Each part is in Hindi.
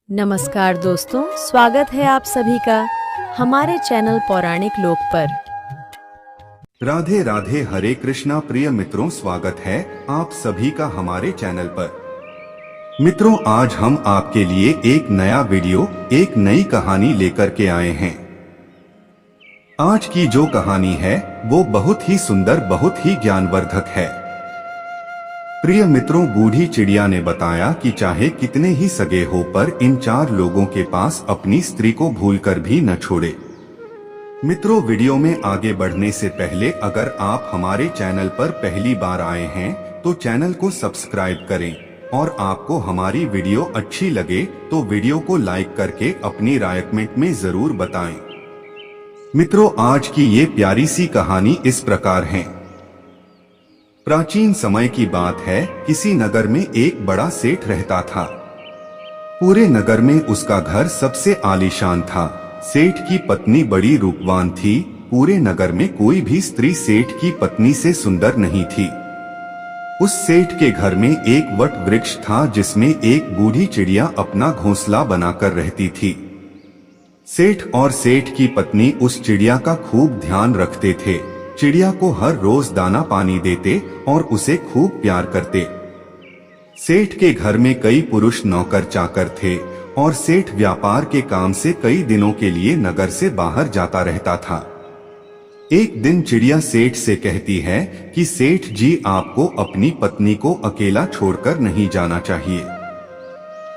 नमस्कार दोस्तों, स्वागत है आप सभी का हमारे चैनल पौराणिक लोक पर। राधे राधे, हरे कृष्णा। प्रिय मित्रों, स्वागत है आप सभी का हमारे चैनल पर। मित्रों, आज हम आपके लिए एक नया वीडियो, एक नई कहानी लेकर के आए हैं। आज की जो कहानी है वो बहुत ही सुंदर, बहुत ही ज्ञानवर्धक है। प्रिय मित्रों, बूढ़ी चिड़िया ने बताया कि चाहे कितने ही सगे हो पर इन 4 लोगों के पास अपनी स्त्री को भूलकर भी न छोड़े। मित्रों, वीडियो में आगे बढ़ने से पहले अगर आप हमारे चैनल पर पहली बार आए हैं तो चैनल को सब्सक्राइब करें और आपको हमारी वीडियो अच्छी लगे तो वीडियो को लाइक करके अपनी राय कमेंट में जरूर बताएं। मित्रों, आज की ये प्यारी सी कहानी इस प्रकार है। प्राचीन समय की बात है। किसी नगर में एक बड़ा सेठ रहता था। पूरे नगर में उसका घर सबसे आलीशान था। सेठ की पत्नी बड़ी रूपवान थी। पूरे नगर में कोई भी स्त्री सेठ की पत्नी से सुंदर नहीं थी। उस सेठ के घर में एक वट वृक्ष था जिसमें एक बूढ़ी चिड़िया अपना घोंसला बनाकर रहती थी। सेठ और सेठ की पत्नी उस चिड़िया का खूब ध्यान रखते थे। चिड़िया को हर रोज दाना पानी देते और उसे खूब प्यार करते। सेठ के घर में कई पुरुष नौकर चाकर थे और सेठ व्यापार के काम से कई दिनों के लिए नगर से बाहर जाता रहता था। एक दिन चिड़िया सेठ से कहती है कि सेठ जी, आपको अपनी पत्नी को अकेला छोड़कर नहीं जाना चाहिए।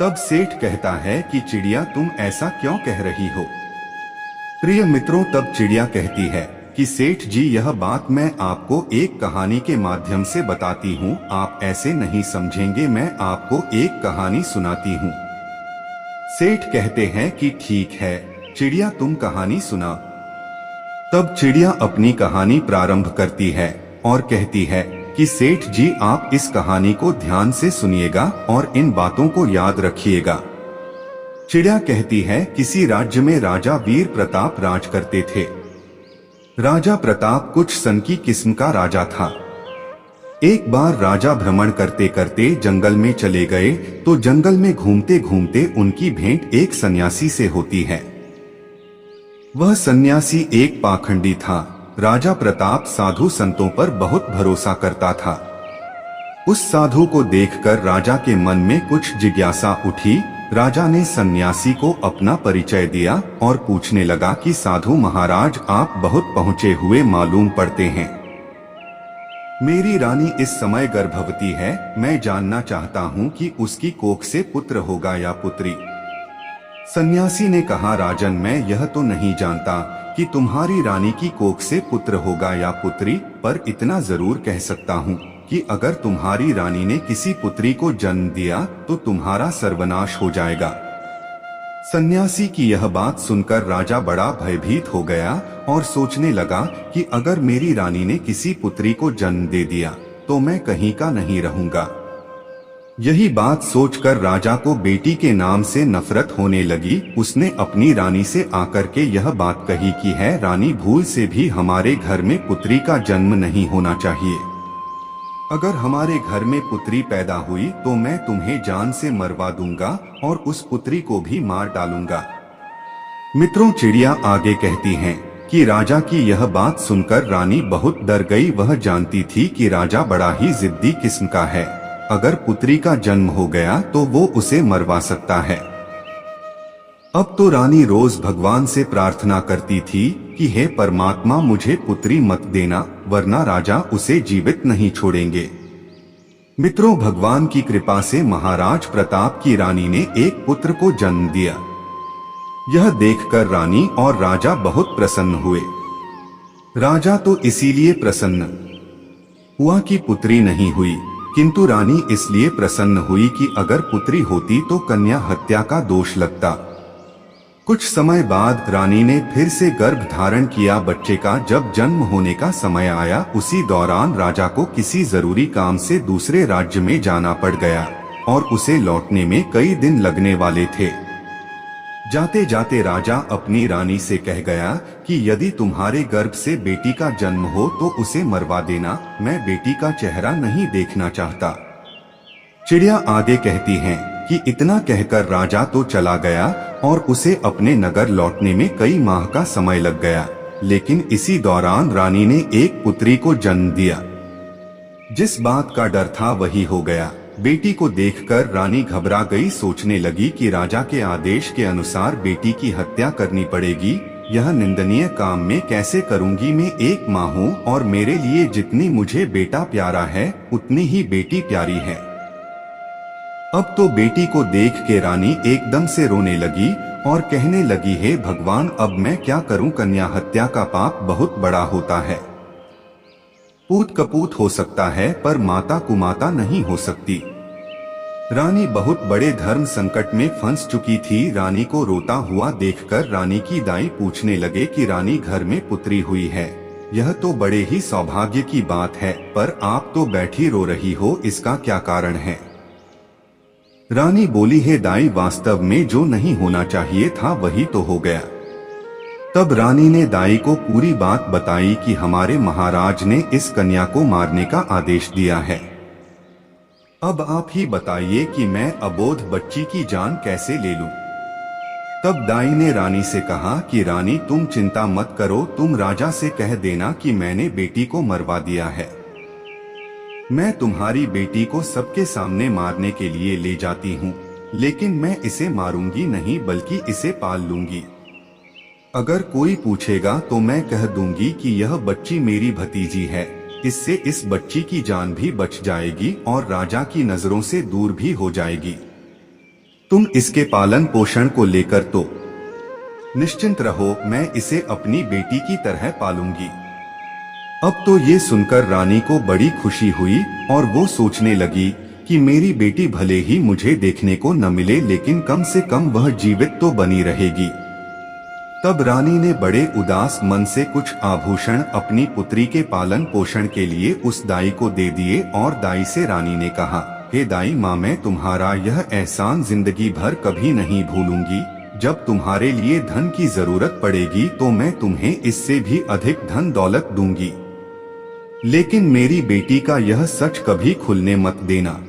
तब सेठ कहता है कि चिड़िया, तुम ऐसा क्यों कह रही हो? प्रिय मित्रों, तब चिड़िया कहती है कि सेठ जी, यह बात मैं आपको एक कहानी के माध्यम से बताती हूँ। आप ऐसे नहीं समझेंगे, मैं आपको एक कहानी सुनाती हूँ। सेठ कहते हैं कि ठीक है चिड़िया, तुम कहानी सुना। तब चिड़िया अपनी कहानी प्रारंभ करती है और कहती है कि सेठ जी, आप इस कहानी को ध्यान से सुनिएगा और इन बातों को याद रखिएगा। चिड़िया कहती है, किसी राज्य में राजा वीर प्रताप राज करते थे। राजा प्रताप कुछ सनकी किस्म का राजा था। एक बार राजा भ्रमण करते करते जंगल में चले गए तो जंगल में घूमते घूमते उनकी भेंट एक सन्यासी से होती है। वह सन्यासी एक पाखंडी था। राजा प्रताप साधु संतों पर बहुत भरोसा करता था। उस साधु को देखकर राजा के मन में कुछ जिज्ञासा उठी। राजा ने सन्यासी को अपना परिचय दिया और पूछने लगा कि साधु महाराज, आप बहुत पहुंचे हुए मालूम पड़ते हैं। मेरी रानी इस समय गर्भवती है। मैं जानना चाहता हूं कि उसकी कोख से पुत्र होगा या पुत्री। सन्यासी ने कहा, राजन, मैं यह तो नहीं जानता कि तुम्हारी रानी की कोख से पुत्र होगा या पुत्री, पर इतना जरूर कह सकता हूं कि अगर तुम्हारी रानी ने किसी पुत्री को जन्म दिया तो तुम्हारा सर्वनाश हो जाएगा। सन्यासी की यह बात सुनकर राजा बड़ा भयभीत हो गया और सोचने लगा कि अगर मेरी रानी ने किसी पुत्री को जन्म दे दिया तो मैं कहीं का नहीं रहूंगा। यही बात सोचकर राजा को बेटी के नाम से नफरत होने लगी। उसने अपनी रानी से आकर के यह बात कही कि है रानी, भूल से भी हमारे घर में पुत्री का जन्म नहीं होना चाहिए। अगर हमारे घर में पुत्री पैदा हुई तो मैं तुम्हें जान से मरवा दूंगा और उस पुत्री को भी मार डालूंगा। मित्रों, चिड़िया आगे कहती हैं कि राजा की यह बात सुनकर रानी बहुत डर गई। वह जानती थी कि राजा बड़ा ही जिद्दी किस्म का है। अगर पुत्री का जन्म हो गया तो वो उसे मरवा सकता है। अब तो रानी रोज भगवान से प्रार्थना करती थी कि हे परमात्मा, मुझे पुत्री मत देना, वरना राजा उसे जीवित नहीं छोड़ेंगे। मित्रों, भगवान की कृपा से महाराज प्रताप की रानी ने एक पुत्र को जन्म दिया। यह देखकर रानी और राजा बहुत प्रसन्न हुए। राजा तो इसीलिए प्रसन्न हुआ कि पुत्री नहीं हुई, किंतु रानी इसलिए प्रसन्न हुई कि अगर पुत्री होती तो कन्या हत्या का दोष लगता। कुछ समय बाद रानी ने फिर से गर्भ धारण किया। बच्चे का जब जन्म होने का समय आया, उसी दौरान राजा को किसी जरूरी काम से दूसरे राज्य में जाना पड़ गया और उसे लौटने में कई दिन लगने वाले थे। जाते जाते राजा अपनी रानी से कह गया कि यदि तुम्हारे गर्भ से बेटी का जन्म हो तो उसे मरवा देना, मैं बेटी का चेहरा नहीं देखना चाहता। चिड़िया आगे कहती हैं कि इतना कहकर राजा तो चला गया और उसे अपने नगर लौटने में कई माह का समय लग गया। लेकिन इसी दौरान रानी ने एक पुत्री को जन्म दिया। जिस बात का डर था वही हो गया। बेटी को देखकर रानी घबरा गई, सोचने लगी कि राजा के आदेश के अनुसार बेटी की हत्या करनी पड़ेगी। यह निंदनीय काम मैं कैसे करूंगी? मैं एक माँ हूँ और मेरे लिए जितनी मुझे बेटा प्यारा है उतनी ही बेटी प्यारी है। अब तो बेटी को देख के रानी एकदम से रोने लगी और कहने लगी, हे भगवान, अब मैं क्या करूं? कन्या हत्या का पाप बहुत बड़ा होता है। पूत कपूत हो सकता है पर माता कुमाता नहीं हो सकती। रानी बहुत बड़े धर्म संकट में फंस चुकी थी। रानी को रोता हुआ देखकर रानी की दाई पूछने लगे कि रानी, घर में पुत्री हुई है, यह तो बड़े ही सौभाग्य की बात है, पर आप तो बैठी रो रही हो, इसका क्या कारण है? रानी बोली, है दाई, वास्तव में जो नहीं होना चाहिए था वही तो हो गया। तब रानी ने दाई को पूरी बात बताई कि हमारे महाराज ने इस कन्या को मारने का आदेश दिया है। अब आप ही बताइए कि मैं अबोध बच्ची की जान कैसे ले लूं? तब दाई ने रानी से कहा कि रानी, तुम चिंता मत करो, तुम राजा से कह देना कि मैंने बेटी को मरवा दिया है। मैं तुम्हारी बेटी को सबके सामने मारने के लिए ले जाती हूँ, लेकिन मैं इसे मारूंगी नहीं बल्कि इसे पाल लूंगी। अगर कोई पूछेगा तो मैं कह दूंगी कि यह बच्ची मेरी भतीजी है, इससे इस बच्ची की जान भी बच जाएगी और राजा की नजरों से दूर भी हो जाएगी। तुम इसके पालन पोषण को लेकर तो निश्चिंत रहो, मैं इसे अपनी बेटी की तरह पालूंगी। अब तो ये सुनकर रानी को बड़ी खुशी हुई और वो सोचने लगी कि मेरी बेटी भले ही मुझे देखने को न मिले, लेकिन कम से कम वह जीवित तो बनी रहेगी। तब रानी ने बड़े उदास मन से कुछ आभूषण अपनी पुत्री के पालन पोषण के लिए उस दाई को दे दिए और दाई से रानी ने कहा, हे दाई माँ, मैं तुम्हारा यह एहसान जिंदगी भर कभी नहीं भूलूंगी। जब तुम्हारे लिए धन की जरूरत पड़ेगी तो मैं तुम्हें इससे भी अधिक धन दौलत दूंगी, लेकिन मेरी बेटी का यह सच कभी खुलने मत देना।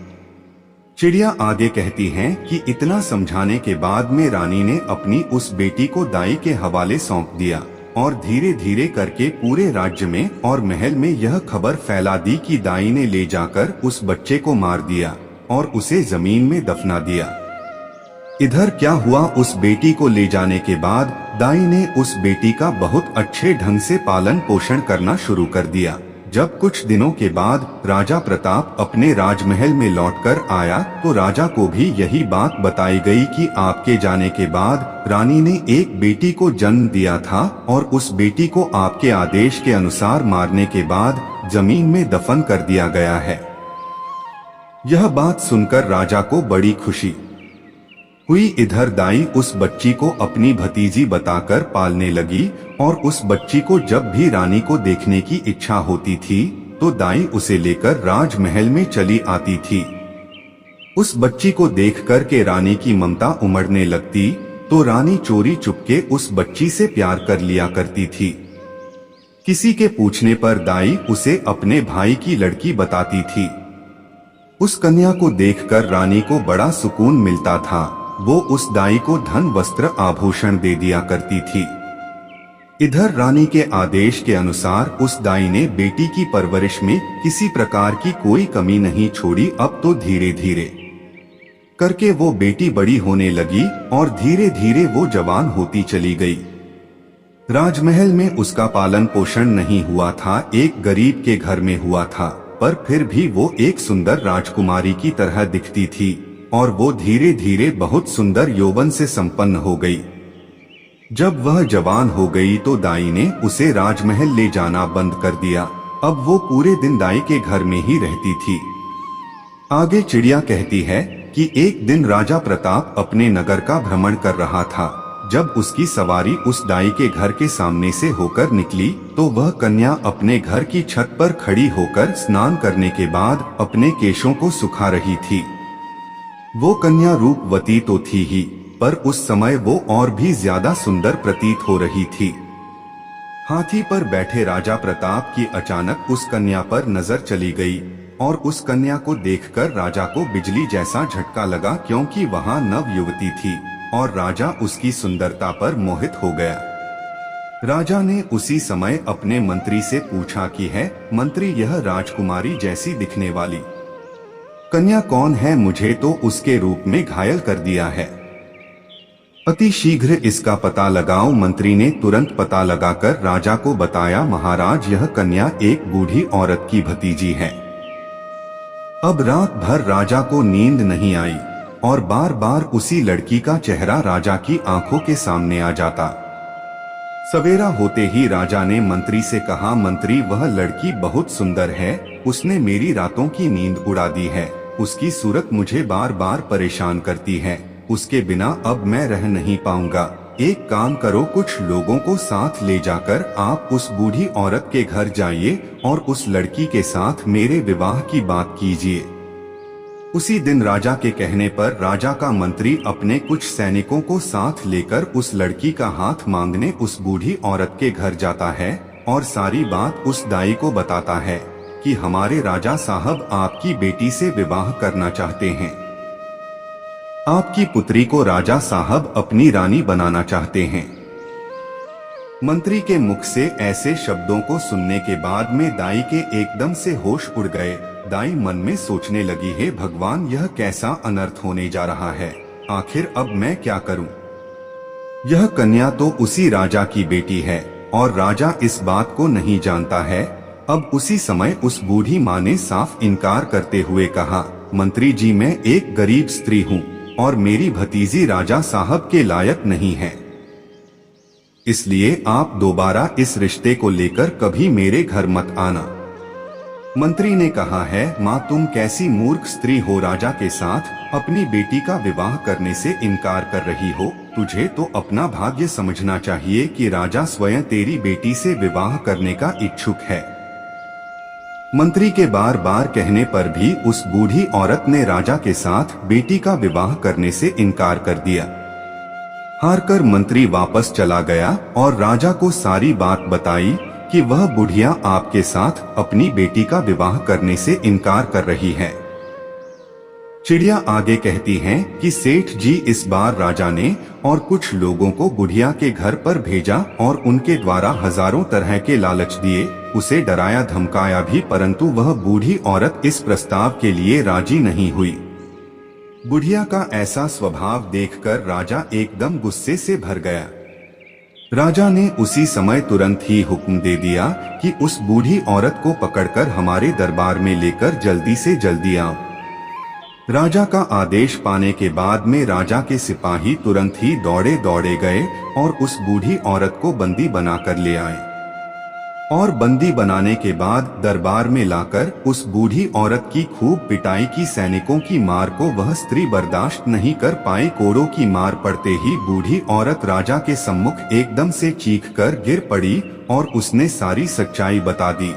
चिड़िया आगे कहती हैं कि इतना समझाने के बाद में रानी ने अपनी उस बेटी को दाई के हवाले सौंप दिया और धीरे धीरे करके पूरे राज्य में और महल में यह खबर फैला दी कि दाई ने ले जाकर उस बच्चे को मार दिया और उसे जमीन में दफना दिया। इधर क्या हुआ, उस बेटी को ले जाने के बाद दाई ने उस बेटी का बहुत अच्छे ढंग से पालन पोषण करना शुरू कर दिया। जब कुछ दिनों के बाद राजा प्रताप अपने राजमहल में लौटकर आया तो राजा को भी यही बात बताई गई कि आपके जाने के बाद रानी ने एक बेटी को जन्म दिया था और उस बेटी को आपके आदेश के अनुसार मारने के बाद जमीन में दफन कर दिया गया है। यह बात सुनकर राजा को बड़ी खुशी हुई। इधर दाई उस बच्ची को अपनी भतीजी बताकर पालने लगी और उस बच्ची को जब भी रानी को देखने की इच्छा होती थी तो दाई उसे लेकर राजमहल में चली आती थी। उस बच्ची को देखकर के रानी की ममता उमड़ने लगती तो रानी चोरी चुपके उस बच्ची से प्यार कर लिया करती थी। किसी के पूछने पर दाई उसे अपने भाई की लड़की बताती थी। उस कन्या को देखकर रानी को बड़ा सुकून मिलता था। वो उस दाई को धन वस्त्र आभूषण दे दिया करती थी। इधर रानी के आदेश के अनुसार उस दाई ने बेटी की परवरिश में किसी प्रकार की कोई कमी नहीं छोड़ी। अब तो धीरे धीरे करके वो बेटी बड़ी होने लगी और धीरे धीरे वो जवान होती चली गई। राजमहल में उसका पालन पोषण नहीं हुआ था, एक गरीब के घर में हुआ था, पर फिर भी वो एक सुंदर राजकुमारी की तरह दिखती थी और वो धीरे धीरे बहुत सुंदर यौवन से संपन्न हो गई। जब वह जवान हो गई तो दाई ने उसे राजमहल ले जाना बंद कर दिया। अब वो पूरे दिन दाई के घर में ही रहती थी। आगे चिड़िया कहती है कि एक दिन राजा प्रताप अपने नगर का भ्रमण कर रहा था। जब उसकी सवारी उस दाई के घर के सामने से होकर निकली तो वह कन्या अपने घर की छत पर खड़ी होकर स्नान करने के बाद अपने केशों को सुखा रही थी। वो कन्या रूपवती तो थी ही, पर उस समय वो और भी ज्यादा सुंदर प्रतीत हो रही थी। हाथी पर बैठे राजा प्रताप की अचानक उस कन्या पर नजर चली गई और उस कन्या को देखकर राजा को बिजली जैसा झटका लगा, क्योंकि वहाँ नव युवती थी और राजा उसकी सुंदरता पर मोहित हो गया। राजा ने उसी समय अपने मंत्री से पूछा कि है मंत्री, यह राजकुमारी जैसी दिखने वाली कन्या कौन है? मुझे तो उसके रूप में घायल कर दिया है। अति शीघ्र इसका पता लगाओ। मंत्री ने तुरंत पता लगाकर राजा को बताया, महाराज यह कन्या एक बूढ़ी औरत की भतीजी है। अब रात भर राजा को नींद नहीं आई और बार बार उसी लड़की का चेहरा राजा की आंखों के सामने आ जाता। सवेरा होते ही राजा ने मंत्री से कहा, मंत्री वह लड़की बहुत सुंदर है, उसने मेरी रातों की नींद उड़ा दी है। उसकी सूरत मुझे बार बार परेशान करती है, उसके बिना अब मैं रह नहीं पाऊंगा। एक काम करो, कुछ लोगों को साथ ले जाकर आप उस बूढ़ी औरत के घर जाइए और उस लड़की के साथ मेरे विवाह की बात कीजिए। उसी दिन राजा के कहने पर राजा का मंत्री अपने कुछ सैनिकों को साथ लेकर उस लड़की का हाथ मांगने उस बूढ़ी औरत के घर जाता है और सारी बात उस दाई को बताता है कि हमारे राजा साहब आपकी बेटी से विवाह करना चाहते हैं। आपकी पुत्री को राजा साहब अपनी रानी बनाना चाहते हैं। मंत्री के मुख से ऐसे शब्दों को सुनने के बाद में दाई के एकदम से होश उड़ गए। दाई मन में सोचने लगी, हे भगवान, यह कैसा अनर्थ होने जा रहा है, आखिर अब मैं क्या करूं? यह कन्या तो उसी राजा की बेटी है और राजा इस बात को नहीं जानता है। अब उसी समय उस बूढ़ी माँ ने साफ इनकार करते हुए कहा, मंत्री जी, मैं एक गरीब स्त्री हूँ और मेरी भतीजी राजा साहब के लायक नहीं है, इसलिए आप दोबारा इस रिश्ते को लेकर कभी मेरे घर मत आना। मंत्री ने कहा है, माँ तुम कैसी मूर्ख स्त्री हो, राजा के साथ अपनी बेटी का विवाह करने से इनकार कर रही हो। तुझे तो अपना भाग्य समझना चाहिए कि राजा स्वयं तेरी बेटी से विवाह करने का इच्छुक है। मंत्री के बार बार कहने पर भी उस बूढ़ी औरत ने राजा के साथ बेटी का विवाह करने से इनकार कर दिया। हारकर मंत्री वापस चला गया और राजा को सारी बात बताई कि वह बुढ़िया आपके साथ अपनी बेटी का विवाह करने से इनकार कर रही है। चिड़िया आगे कहती हैं कि सेठ जी इस बार राजा ने और कुछ लोगों को बुढ़िया के घर पर भेजा और उनके द्वारा हजारों तरह के लालच दिए, उसे डराया धमकाया भी, परंतु वह बूढ़ी औरत इस प्रस्ताव के लिए राजी नहीं हुई। बुढ़िया का ऐसा स्वभाव देखकर राजा एकदम गुस्से से भर गया। राजा ने उसी समय तुरंत ही हुक्म दे दिया कि उस बूढ़ी औरत को पकड़कर हमारे दरबार में लेकर जल्दी से जल्दी आओ। राजा का आदेश पाने के बाद में राजा के सिपाही तुरंत ही दौड़े दौड़े गए और उस बूढ़ी औरत को बंदी बनाकर ले आए और बंदी बनाने के बाद दरबार में लाकर उस बूढ़ी औरत की खूब पिटाई की। सैनिकों की मार को वह स्त्री बर्दाश्त नहीं कर पाई। कोड़ों की मार पड़ते ही बूढ़ी औरत राजा के सम्मुख एकदम से चीखकर गिर पड़ी और उसने सारी सच्चाई बता दी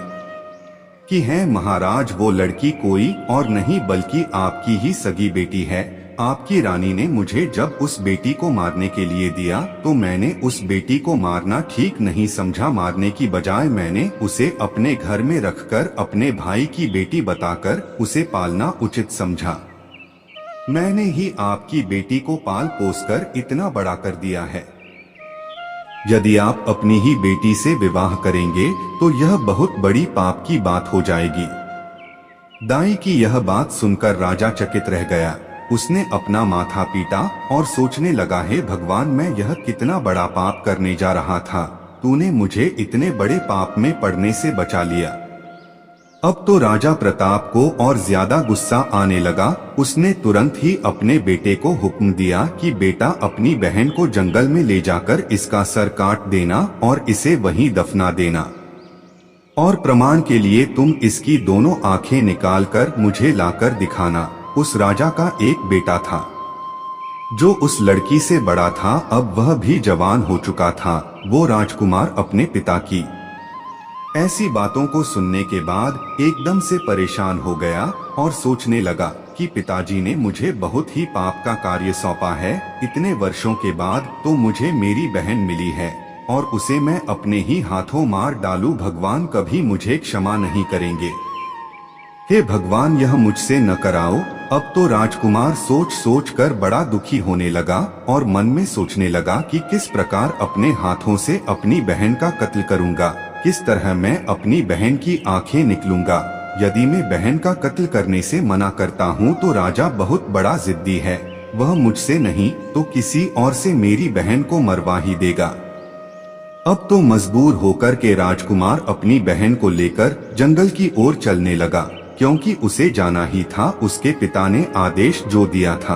कि है महाराज, वो लड़की कोई और नहीं बल्कि आपकी ही सगी बेटी है। आपकी रानी ने मुझे जब उस बेटी को मारने के लिए दिया तो मैंने उस बेटी को मारना ठीक नहीं समझा। मारने की बजाय मैंने उसे अपने घर में रखकर अपने भाई की बेटी बताकर उसे पालना उचित समझा। मैंने ही आपकी बेटी को पाल पोसकर इतना बड़ा कर दिया है। यदि आप अपनी ही बेटी से विवाह करेंगे तो यह बहुत बड़ी पाप की बात हो जाएगी। दाई की यह बात सुनकर राजा चकित रह गया। उसने अपना माथा पीटा और सोचने लगा, हे भगवान, मैं यह कितना बड़ा पाप करने जा रहा था, तूने मुझे इतने बड़े पाप में पड़ने से बचा लिया। अब तो राजा प्रताप को और ज्यादा गुस्सा आने लगा। उसने तुरंत ही अपने बेटे को हुक्म दिया कि बेटा, अपनी बहन को जंगल में ले जाकर इसका सर काट देना और इसे वहीं दफना देना, और प्रमाण के लिए तुम इसकी दोनों आंखें निकालकर मुझे लाकर दिखाना। उस राजा का एक बेटा था जो उस लड़की से बड़ा था। अब वह भी जवान हो चुका था। वो राजकुमार अपने पिता की ऐसी बातों को सुनने के बाद एकदम से परेशान हो गया और सोचने लगा कि पिताजी ने मुझे बहुत ही पाप का कार्य सौंपा है। इतने वर्षों के बाद तो मुझे मेरी बहन मिली है और उसे मैं अपने ही हाथों मार डालूं, भगवान कभी मुझे क्षमा नहीं करेंगे। हे भगवान, यह मुझसे न कराओ। अब तो राजकुमार सोच सोच कर बड़ा दुखी होने लगा और मन में सोचने लगा कि किस प्रकार अपने हाथों से अपनी बहन का कत्ल करूंगा, किस तरह मैं अपनी बहन की आंखें निकलूंगा। यदि मैं बहन का कत्ल करने से मना करता हूँ तो राजा बहुत बड़ा जिद्दी है, वह मुझसे नहीं तो किसी और से मेरी बहन को मरवा ही देगा। अब तो मजबूर होकर के राजकुमार अपनी बहन को लेकर जंगल की ओर चलने लगा, क्योंकि उसे जाना ही था, उसके पिता ने आदेश जो दिया था।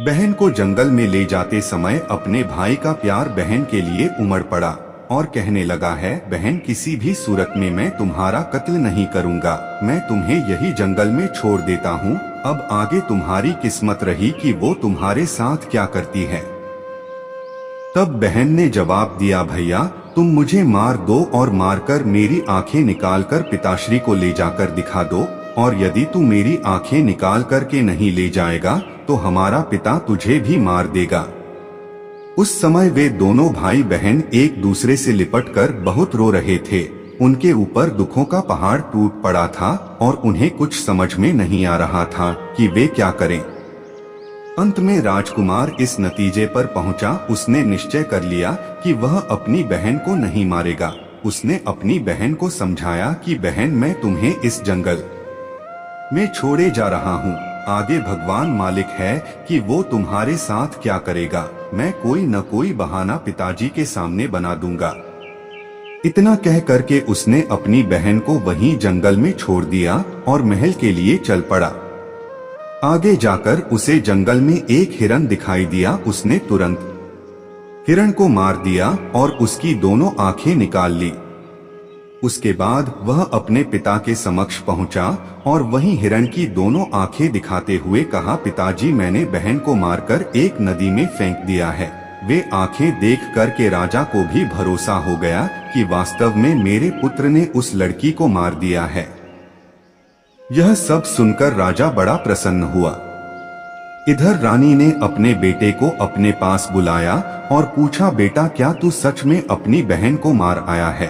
बहन को जंगल में ले जाते समय अपने भाई का प्यार बहन के लिए उमड़ पड़ा और कहने लगा है, बहन, किसी भी सूरत में मैं तुम्हारा कत्ल नहीं करूंगा, मैं तुम्हें यही जंगल में छोड़ देता हूँ। अब आगे तुम्हारी किस्मत रही कि वो तुम्हारे साथ क्या करती है। तब बहन ने जवाब दिया, भैया, तुम मुझे मार दो और मारकर मेरी आंखें निकालकर पिताश्री को ले जाकर दिखा दो, और यदि तू मेरी आंखें निकाल करके नहीं ले जाएगा तो हमारा पिता तुझे भी मार देगा। उस समय वे दोनों भाई बहन एक दूसरे से लिपटकर बहुत रो रहे थे। उनके ऊपर दुखों का पहाड़ टूट पड़ा था और उन्हें कुछ समझ में नहीं आ रहा था कि वे क्या करें। अंत में राजकुमार इस नतीजे पर पहुंचा, उसने निश्चय कर लिया कि वह अपनी बहन को नहीं मारेगा। उसने अपनी बहन को समझाया कि बहन, मैं तुम्हें इस जंगल में छोड़े जा रहा हूँ, आगे भगवान मालिक है कि वो तुम्हारे साथ क्या करेगा। मैं कोई न कोई बहाना पिताजी के सामने बना दूंगा। इतना कह करके उसने अपनी बहन को वहीं जंगल में छोड़ दिया और महल के लिए चल पड़ा। आगे जाकर उसे जंगल में एक हिरन दिखाई दिया। उसने तुरंत हिरन को मार दिया और उसकी दोनों आंखें निकाल ली। उसके बाद वह अपने पिता के समक्ष पहुंचा और वहीं हिरन की दोनों आंखें दिखाते हुए कहा, पिताजी, मैंने बहन को मारकर एक नदी में फेंक दिया है। वे आंखें देख कर के राजा को भी भरोसा हो गया कि वास्तव में मेरे पुत्र ने उस लड़की को मार दिया है। यह सब सुनकर राजा बड़ा प्रसन्न हुआ। इधर रानी ने अपने बेटे को अपने पास बुलाया और पूछा, बेटा, क्या तू सच में अपनी बहन को मार आया है?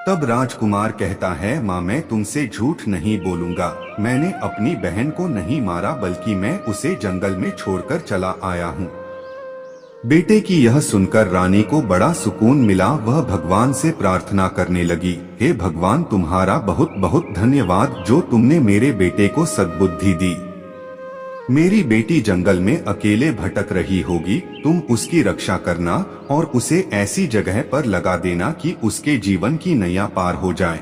तब राजकुमार कहता है, माँ, मैं तुमसे झूठ नहीं बोलूंगा, मैंने अपनी बहन को नहीं मारा, बल्कि मैं उसे जंगल में छोड़कर चला आया हूँ। बेटे की यह सुनकर रानी को बड़ा सुकून मिला। वह भगवान से प्रार्थना करने लगी, हे भगवान, तुम्हारा बहुत बहुत धन्यवाद जो तुमने मेरे बेटे को सद्बुद्धि दी। मेरी बेटी जंगल में अकेले भटक रही होगी, तुम उसकी रक्षा करना और उसे ऐसी जगह पर लगा देना कि उसके जीवन की नैया पार हो जाए।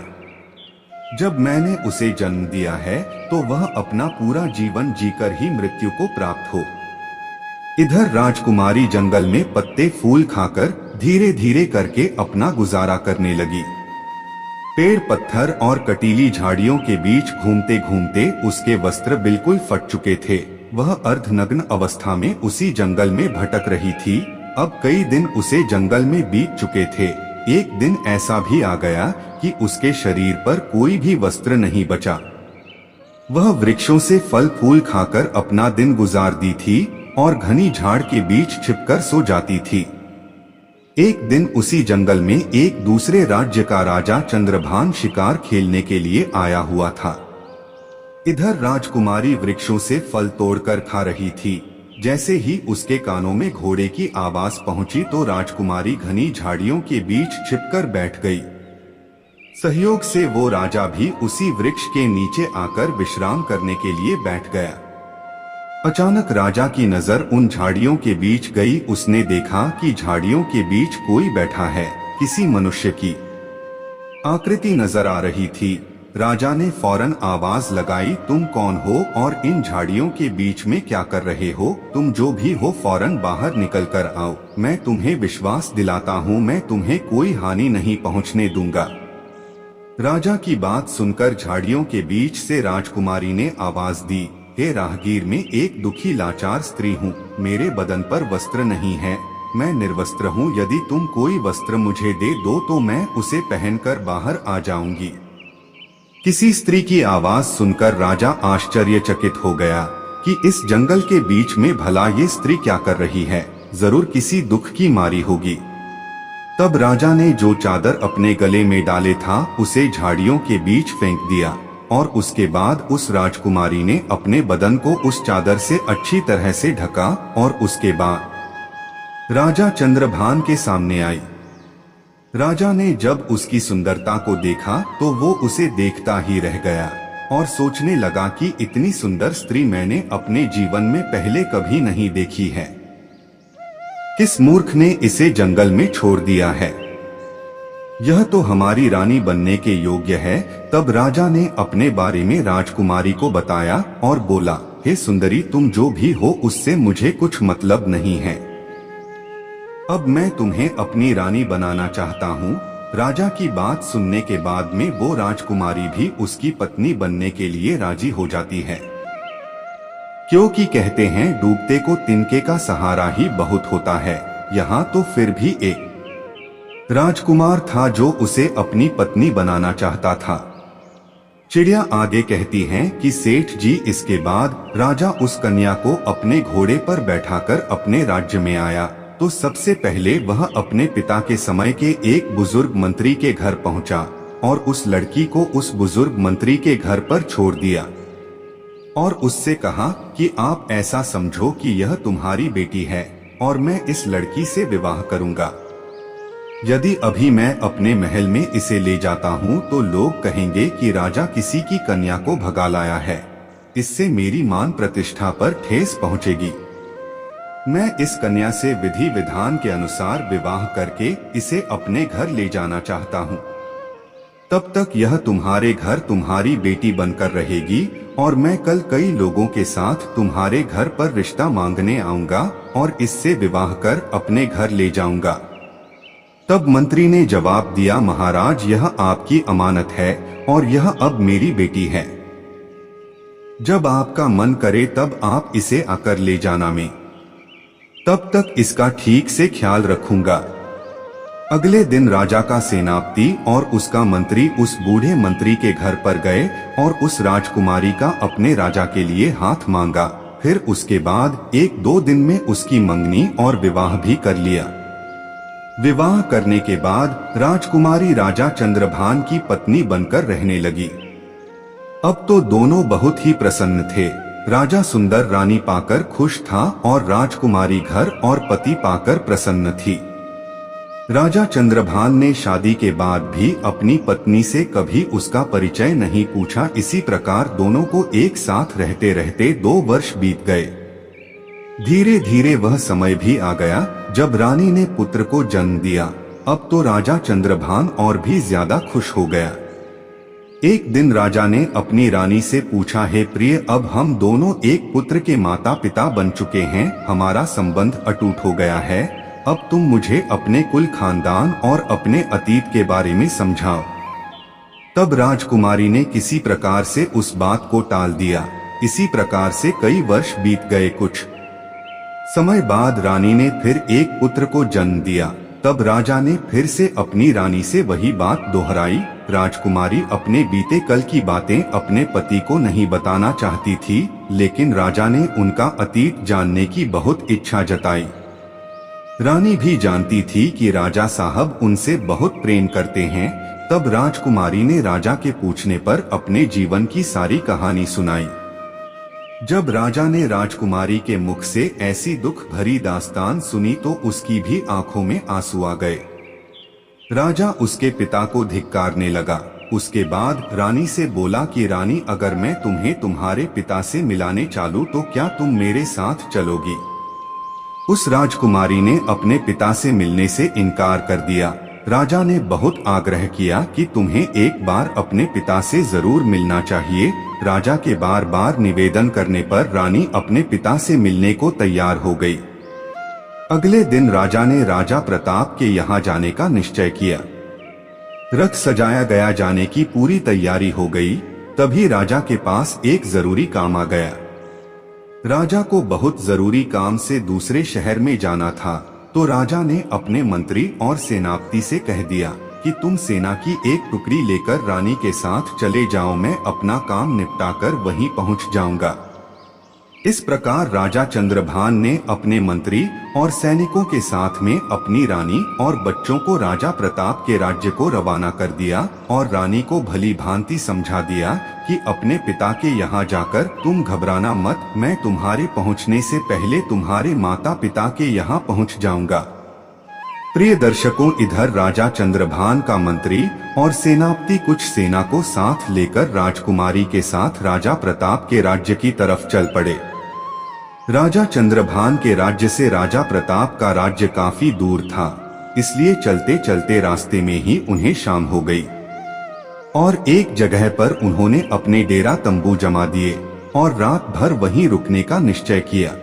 जब मैंने उसे जन्म दिया है तो वह अपना पूरा जीवन जीकर ही मृत्यु को प्राप्त हो। इधर राजकुमारी जंगल में पत्ते फूल खाकर धीरे धीरे करके अपना गुजारा करने लगी। पेड़, पत्थर और कटीली झाड़ियों के बीच घूमते घूमते उसके वस्त्र बिल्कुल फट चुके थे। वह अर्धनग्न अवस्था में उसी जंगल में भटक रही थी। अब कई दिन उसे जंगल में बीत चुके थे। एक दिन ऐसा भी आ गया कि उसके शरीर पर कोई भी वस्त्र नहीं बचा। वह वृक्षों से फल फूल खाकर अपना दिन गुजारती थी और घनी झाड़ के बीच छिपकर सो जाती थी। एक दिन उसी जंगल में एक दूसरे राज्य का राजा चंद्रभान शिकार खेलने के लिए आया हुआ था। इधर राजकुमारी वृक्षों से फल तोड़कर खा रही थी। जैसे ही उसके कानों में घोड़े की आवाज पहुंची तो राजकुमारी घनी झाड़ियों के बीच छिपकर बैठ गई। सहयोग से वो राजा भी उसी वृक्ष के नीचे आकर विश्राम करने के लिए बैठ गया। अचानक राजा की नजर उन झाड़ियों के बीच गई। उसने देखा कि झाड़ियों के बीच कोई बैठा है। किसी मनुष्य की आकृति नजर आ रही थी। राजा ने फौरन आवाज लगाई, तुम कौन हो और इन झाड़ियों के बीच में क्या कर रहे हो? तुम जो भी हो फौरन बाहर निकल कर आओ। मैं तुम्हें विश्वास दिलाता हूँ, मैं तुम्हें कोई हानि नहीं पहुँचने दूंगा। राजा की बात सुनकर झाड़ियों के बीच से राजकुमारी ने आवाज दी, हे राहगीर, मैं एक दुखी लाचार स्त्री हूँ। मेरे बदन पर वस्त्र नहीं है, मैं निर्वस्त्र हूँ। यदि तुम कोई वस्त्र मुझे दे दो तो मैं उसे पहनकर बाहर आ जाऊंगी। किसी स्त्री की आवाज सुनकर राजा आश्चर्यचकित हो गया कि इस जंगल के बीच में भला ये स्त्री क्या कर रही है, जरूर किसी दुख की मारी होगी। तब राजा ने जो चादर अपने गले में डाले था उसे झाड़ियों के बीच फेंक दिया। और उसके बाद उस राजकुमारी ने अपने बदन को उस चादर से अच्छी तरह से ढका और उसके बाद राजा चंद्रभान के सामने आई। राजा ने जब उसकी सुंदरता को देखा तो वो उसे देखता ही रह गया और सोचने लगा कि इतनी सुंदर स्त्री मैंने अपने जीवन में पहले कभी नहीं देखी है। किस मूर्ख ने इसे जंगल में छोड़ दिया है? यह तो हमारी रानी बनने के योग्य है। तब राजा ने अपने बारे में राजकुमारी को बताया और बोला, हे सुंदरी, तुम जो भी हो उससे मुझे कुछ मतलब नहीं है। अब मैं तुम्हें अपनी रानी बनाना चाहता हूँ। राजा की बात सुनने के बाद में वो राजकुमारी भी उसकी पत्नी बनने के लिए राजी हो जाती है, क्योंकि कहते हैं डूबते को तिनके का सहारा ही बहुत होता है। यहाँ तो फिर भी एक राजकुमार था जो उसे अपनी पत्नी बनाना चाहता था। चिड़िया आगे कहती हैं कि सेठ जी, इसके बाद राजा उस कन्या को अपने घोड़े पर बैठाकर अपने राज्य में आया तो सबसे पहले वह अपने पिता के समय के एक बुजुर्ग मंत्री के घर पहुंचा और उस लड़की को उस बुजुर्ग मंत्री के घर पर छोड़ दिया और उससे कहा कि आप ऐसा समझो कि यह तुम्हारी बेटी है और मैं इस लड़की से विवाह करूंगा। यदि अभी मैं अपने महल में इसे ले जाता हूँ तो लोग कहेंगे कि राजा किसी की कन्या को भगा लाया है। इससे मेरी मान प्रतिष्ठा पर ठेस पहुँचेगी। मैं इस कन्या से विधि विधान के अनुसार विवाह करके इसे अपने घर ले जाना चाहता हूँ। तब तक यह तुम्हारे घर तुम्हारी बेटी बनकर रहेगी और मैं कल कई लोगों के साथ तुम्हारे घर पर रिश्ता मांगने आऊंगा और इससे विवाह कर अपने घर ले जाऊंगा। तब मंत्री ने जवाब दिया, महाराज, यह आपकी अमानत है और यह अब मेरी बेटी है। जब आपका मन करे तब आप इसे आकर ले जाना। मैं तब तक इसका ठीक से ख्याल रखूंगा। अगले दिन राजा का सेनापति और उसका मंत्री उस बूढ़े मंत्री के घर पर गए और उस राजकुमारी का अपने राजा के लिए हाथ मांगा। फिर उसके बाद 1-2 दिन में उसकी मंगनी और विवाह भी कर लिया। विवाह करने के बाद राजकुमारी राजा चंद्रभान की पत्नी बनकर रहने लगी। अब तो दोनों बहुत ही प्रसन्न थे। राजा सुंदर रानी पाकर खुश था और राजकुमारी घर और पति पाकर प्रसन्न थी। राजा चंद्रभान ने शादी के बाद भी अपनी पत्नी से कभी उसका परिचय नहीं पूछा। इसी प्रकार दोनों को एक साथ रहते रहते 2 वर्ष बीत गए। धीरे धीरे वह समय भी आ गया जब रानी ने पुत्र को जन्म दिया। अब तो राजा चंद्रभान और भी ज्यादा खुश हो गया। एक दिन राजा ने अपनी रानी से पूछा, हे प्रिय, अब हम दोनों एक पुत्र के माता पिता बन चुके हैं, हमारा संबंध अटूट हो गया है। अब तुम मुझे अपने कुल खानदान और अपने अतीत के बारे में समझाओ। तब राजकुमारी ने किसी प्रकार से उस बात को टाल दिया। इसी प्रकार से कई वर्ष बीत गए। कुछ समय बाद रानी ने फिर एक पुत्र को जन्म दिया। तब राजा ने फिर से अपनी रानी से वही बात दोहराई। राजकुमारी अपने बीते कल की बातें अपने पति को नहीं बताना चाहती थी, लेकिन राजा ने उनका अतीत जानने की बहुत इच्छा जताई। रानी भी जानती थी कि राजा साहब उनसे बहुत प्रेम करते हैं। तब राजकुमारी ने राजा के पूछने पर अपने जीवन की सारी कहानी सुनाई। जब राजा ने राजकुमारी के मुख से ऐसी दुख भरी दास्तान सुनी तो उसकी भी आंखों में आंसू आ गए। राजा उसके पिता को धिक्कारने लगा। उसके बाद रानी से बोला कि रानी, अगर मैं तुम्हें तुम्हारे पिता से मिलाने चालूं तो क्या तुम मेरे साथ चलोगी? उस राजकुमारी ने अपने पिता से मिलने से इनकार कर दिया। राजा ने बहुत आग्रह किया कि तुम्हें एक बार अपने पिता से जरूर मिलना चाहिए। राजा के बार बार निवेदन करने पर रानी अपने पिता से मिलने को तैयार हो गई। अगले दिन राजा ने राजा प्रताप के यहाँ जाने का निश्चय किया। रथ सजाया गया, जाने की पूरी तैयारी हो गई। तभी राजा के पास एक जरूरी काम आ गया। राजा को बहुत जरूरी काम से दूसरे शहर में जाना था, तो राजा ने अपने मंत्री और सेनापति से कह दिया कि तुम सेना की एक टुकड़ी लेकर रानी के साथ चले जाओ, मैं अपना काम निपटाकर वहीं पहुंच जाऊंगा। इस प्रकार राजा चंद्रभान ने अपने मंत्री और सैनिकों के साथ में अपनी रानी और बच्चों को राजा प्रताप के राज्य को रवाना कर दिया और रानी को भली भांति समझा दिया कि अपने पिता के यहाँ जाकर तुम घबराना मत, मैं तुम्हारे पहुँचने से पहले तुम्हारे माता पिता के यहाँ पहुँच जाऊंगा। प्रिय दर्शकों, इधर राजा चंद्रभान का मंत्री और सेनापति कुछ सेना को साथ लेकर राजकुमारी के साथ राजा प्रताप के राज्य की तरफ चल पड़े। राजा चंद्रभान के राज्य से राजा प्रताप का राज्य काफी दूर था, इसलिए चलते चलते रास्ते में ही उन्हें शाम हो गई और एक जगह पर उन्होंने अपने डेरा तंबू जमा दिए और रात भर वहीं रुकने का निश्चय किया।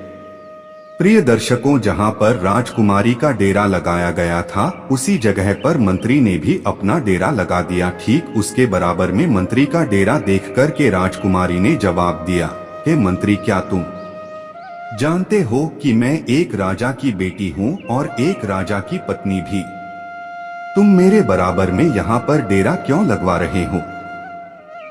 प्रिय दर्शकों, जहां पर राजकुमारी का डेरा लगाया गया था, उसी जगह पर मंत्री ने भी अपना डेरा लगा दिया। ठीक उसके बराबर में मंत्री का डेरा देखकर के राजकुमारी ने जवाब दिया, हे मंत्री, क्या तुम जानते हो कि मैं एक राजा की बेटी हूँ और एक राजा की पत्नी भी। तुम मेरे बराबर में यहाँ पर डेरा क्यों लगवा रहे हो?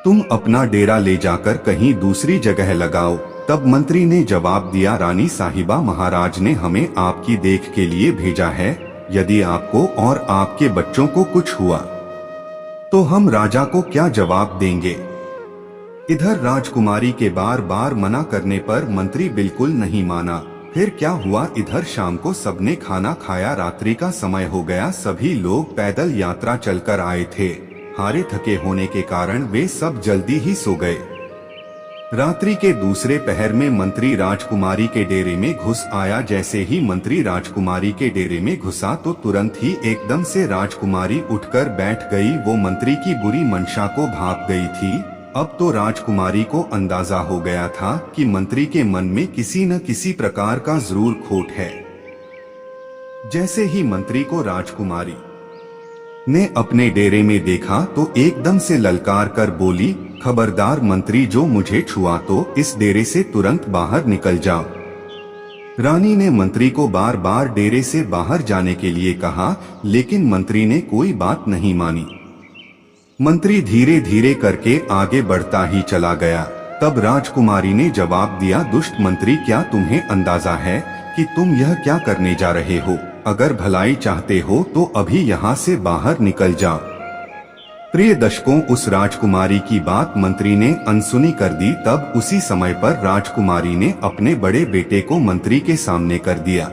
तुम अपना डेरा ले जाकर कहीं दूसरी जगह लगाओ। तब मंत्री ने जवाब दिया, रानी साहिबा, महाराज ने हमें आपकी देख के लिए भेजा है। यदि आपको और आपके बच्चों को कुछ हुआ तो हम राजा को क्या जवाब देंगे? इधर राजकुमारी के बार बार मना करने पर मंत्री बिल्कुल नहीं माना। फिर क्या हुआ, इधर शाम को सबने खाना खाया, रात्रि का समय हो गया। सभी लोग पैदल यात्रा चलकर आए थे। हारे थके होने के कारण वे सब जल्दी ही सो गए। रात्रि के दूसरे पहर में मंत्री राजकुमारी के डेरे में घुस आया। जैसे ही मंत्री राजकुमारी के डेरे में घुसा तो तुरंत ही एकदम से राजकुमारी उठकर बैठ गई। वो मंत्री की बुरी मंशा को भाप गई थी। अब तो राजकुमारी को अंदाजा हो गया था कि मंत्री के मन में किसी न किसी प्रकार का जरूर खोट है। जैसे ही मंत्री को राजकुमारी ने अपने डेरे में देखा तो एकदम से ललकार कर बोली, खबरदार मंत्री, जो मुझे छुआ तो इस डेरे से तुरंत बाहर निकल जाओ। रानी ने मंत्री को बार बार डेरे से बाहर जाने के लिए कहा, लेकिन मंत्री ने कोई बात नहीं मानी। मंत्री धीरे धीरे करके आगे बढ़ता ही चला गया। तब राजकुमारी ने जवाब दिया, दुष्ट मंत्री, क्या तुम्हें अंदाजा है कि तुम यह क्या करने जा रहे हो? अगर भलाई चाहते हो तो अभी यहाँ से बाहर निकल जाओ। प्रिय दर्शकों, उस राजकुमारी की बात मंत्री ने अनसुनी कर दी। तब उसी समय पर राजकुमारी ने अपने बड़े बेटे को मंत्री के सामने कर दिया।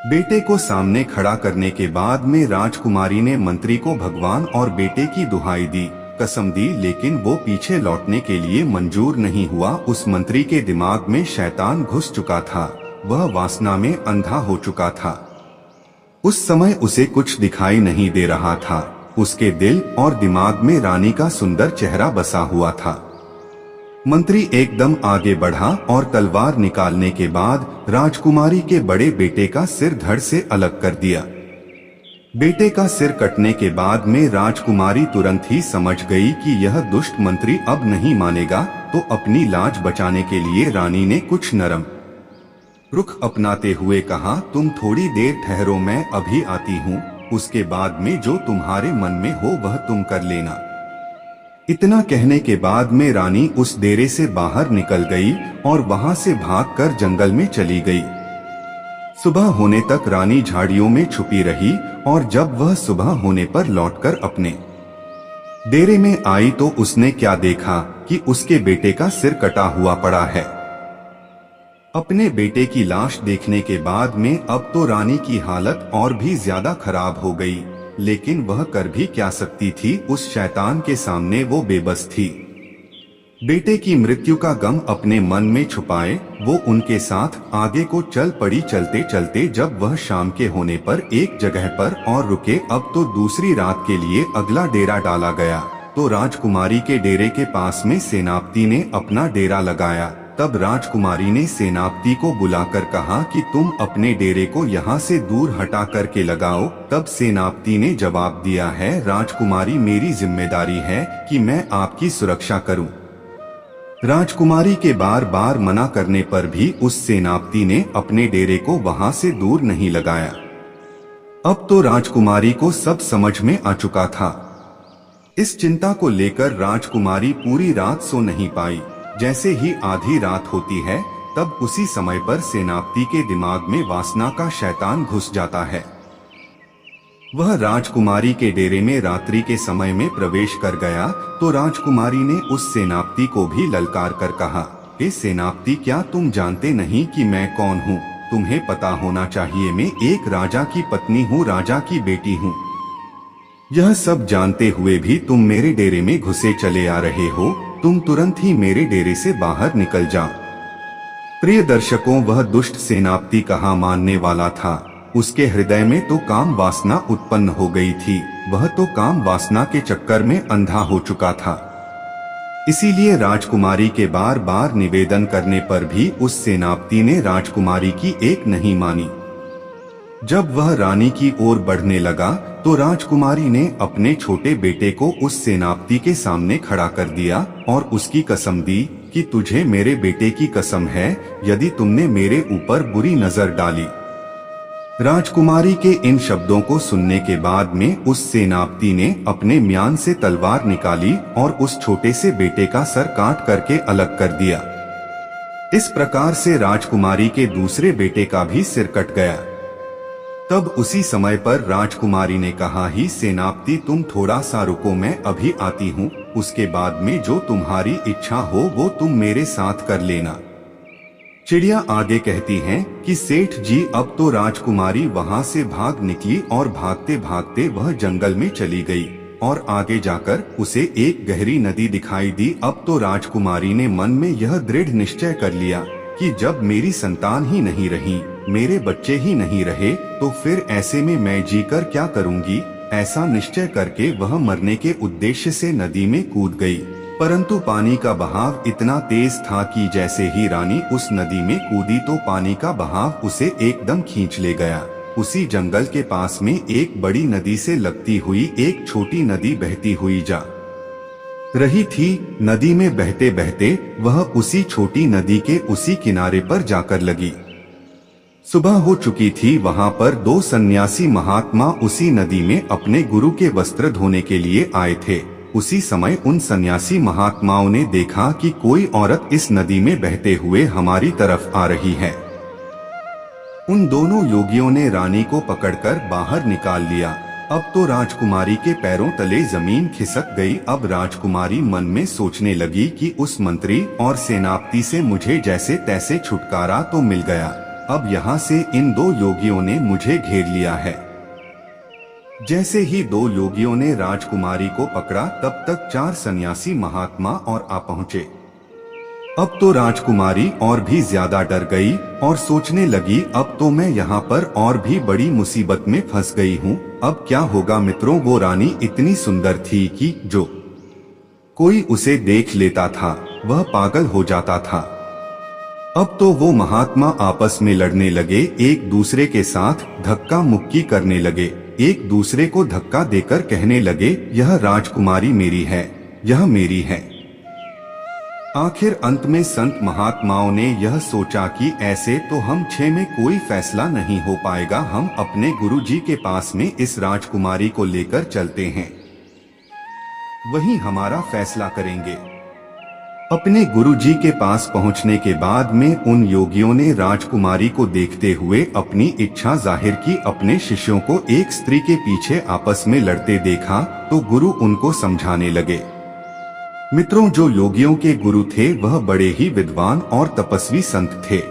बेटे को सामने खड़ा करने के बाद में राजकुमारी ने मंत्री को भगवान और बेटे की दुहाई दी, कसम दी, लेकिन वो पीछे लौटने के लिए मंजूर नहीं हुआ। उस मंत्री के दिमाग में शैतान घुस चुका था, वह वासना में अंधा हो चुका था। उस समय उसे कुछ दिखाई नहीं दे रहा था। उसके दिल और दिमाग में रानी का सुंदर चेहरा बसा हुआ था। मंत्री एकदम आगे बढ़ा और तलवार निकालने के बाद राजकुमारी के बड़े बेटे का सिर धड़ से अलग कर दिया। बेटे का सिर कटने के बाद में राजकुमारी तुरंत ही समझ गई कि यह दुष्ट मंत्री अब नहीं मानेगा, तो अपनी लाज बचाने के लिए रानी ने कुछ नरम रुख अपनाते हुए कहा, तुम थोड़ी देर ठहरो, मैं अभी आती हूँ। उसके बाद में जो तुम्हारे मन में हो वह तुम कर लेना। इतना कहने के बाद में रानी उस डेरे से बाहर निकल गई और वहां से भागकर जंगल में चली गई। सुबह होने तक रानी झाड़ियों में छुपी रही और जब वह सुबह होने पर लौटकर अपने डेरे में आई तो उसने क्या देखा कि उसके बेटे का सिर कटा हुआ पड़ा है। अपने बेटे की लाश देखने के बाद में अब तो रानी की हालत और भी ज्यादा खराब हो गई, लेकिन वह कर भी क्या सकती थी। उस शैतान के सामने वो बेबस थी। बेटे की मृत्यु का गम अपने मन में छुपाए वो उनके साथ आगे को चल पड़ी। चलते चलते जब वह शाम के होने पर एक जगह पर और रुके, अब तो दूसरी रात के लिए अगला डेरा डाला गया। तो राजकुमारी के डेरे के पास में सेनापति ने अपना डेरा लगाया। तब राजकुमारी ने सेनापति को बुलाकर कहा कि तुम अपने डेरे को यहाँ से दूर हटा करके लगाओ। तब सेनापति ने जवाब दिया है, राजकुमारी, मेरी जिम्मेदारी है कि मैं आपकी सुरक्षा करूं। राजकुमारी के बार बार मना करने पर भी उस सेनापति ने अपने डेरे को वहां से दूर नहीं लगाया। अब तो राजकुमारी को सब समझ में आ चुका था। इस चिंता को लेकर राजकुमारी पूरी रात सो नहीं पाई। जैसे ही आधी रात होती है तब उसी समय पर सेनापति के दिमाग में वासना का शैतान घुस जाता है। वह राजकुमारी के डेरे में रात्रि के समय में प्रवेश कर गया तो राजकुमारी ने उस सेनापति को भी ललकार कर कहा, हे सेनापति, क्या तुम जानते नहीं कि मैं कौन हूँ? तुम्हें पता होना चाहिए, मैं एक राजा की पत्नी हूँ, राजा की बेटी हूँ। यह सब जानते हुए भी तुम मेरे डेरे में घुसे चले आ रहे हो। तुम तुरंत ही मेरे डेरे से बाहर निकल जाओ। प्रिय दर्शकों, वह दुष्ट सेनापति कहाँ मानने वाला था। उसके हृदय में तो काम वासना उत्पन्न हो गई थी। वह तो काम वासना के चक्कर में अंधा हो चुका था। इसीलिए राजकुमारी के बार बार निवेदन करने पर भी उस सेनापति ने राजकुमारी की एक नहीं मानी। जब वह रानी की ओर बढ़ने लगा तो राजकुमारी ने अपने छोटे बेटे को उस सेनापति के सामने खड़ा कर दिया और उसकी कसम दी कि तुझे मेरे बेटे की कसम है, यदि तुमने मेरे ऊपर बुरी नजर डाली। राजकुमारी के इन शब्दों को सुनने के बाद में उस सेनापति ने अपने म्यान से तलवार निकाली और उस छोटे से बेटे का सर काट करके अलग कर दिया। इस प्रकार से राजकुमारी के दूसरे बेटे का भी सिर कट गया। तब उसी समय पर राजकुमारी ने कहा, ही सेनापति, तुम थोड़ा सा रुको, मैं अभी आती हूँ। उसके बाद में जो तुम्हारी इच्छा हो वो तुम मेरे साथ कर लेना। चिड़िया आगे कहती हैं कि सेठ जी, अब तो राजकुमारी वहां से भाग निकली और भागते भागते वह जंगल में चली गई और आगे जाकर उसे एक गहरी नदी दिखाई दी। अब तो राजकुमारी ने मन में यह दृढ़ निश्चय कर लिया कि जब मेरी संतान ही नहीं रही, मेरे बच्चे ही नहीं रहे, तो फिर ऐसे में मैं जीकर क्या करूंगी। ऐसा निश्चय करके वह मरने के उद्देश्य से नदी में कूद गई। परंतु पानी का बहाव इतना तेज था कि जैसे ही रानी उस नदी में कूदी तो पानी का बहाव उसे एकदम खींच ले गया। उसी जंगल के पास में एक बड़ी नदी से लगती हुई एक छोटी नदी बहती हुई जा रही थी। नदी में बहते बहते वह उसी छोटी नदी के उसी किनारे पर जाकर लगी। सुबह हो चुकी थी। वहां पर दो सन्यासी महात्मा उसी नदी में अपने गुरु के वस्त्र धोने के लिए आए थे। उसी समय उन सन्यासी महात्माओं ने देखा कि कोई औरत इस नदी में बहते हुए हमारी तरफ आ रही है। उन दोनों योगियों ने रानी को पकड़कर बाहर निकाल लिया। अब तो राजकुमारी के पैरों तले जमीन खिसक गई। अब राजकुमारी मन में सोचने लगी कि उस मंत्री और सेनापति से मुझे जैसे तैसे छुटकारा तो मिल गया, अब यहाँ से इन दो योगियों ने मुझे घेर लिया है। जैसे ही दो योगियों ने राजकुमारी को पकड़ा तब तक चार सन्यासी महात्मा और आ पहुँचे। अब तो राजकुमारी और भी ज्यादा डर गई और सोचने लगी, अब तो मैं यहाँ पर और भी बड़ी मुसीबत में फंस गई हूँ। अब क्या होगा। मित्रों, वो रानी इतनी सुंदर थी कि जो कोई उसे देख लेता था वह पागल हो जाता था। अब तो वो महात्मा आपस में लड़ने लगे, एक दूसरे के साथ धक्का मुक्की करने लगे, एक दूसरे को धक्का देकर कहने लगे, यह राजकुमारी मेरी है, यह मेरी है। आखिर अंत में संत महात्माओं ने यह सोचा कि ऐसे तो हम छह में कोई फैसला नहीं हो पाएगा, हम अपने गुरुजी के पास में इस राजकुमारी को लेकर चलते हैं, वहीं हमारा फैसला करेंगे। अपने गुरुजी के पास पहुंचने के बाद में उन योगियों ने राजकुमारी को देखते हुए अपनी इच्छा जाहिर की। अपने शिष्यों को एक स्त्री के पीछे आपस में लड़ते देखा तो गुरु उनको समझाने लगे। मित्रों, जो योगियों के गुरु थे वह बड़े ही विद्वान और तपस्वी संत थे।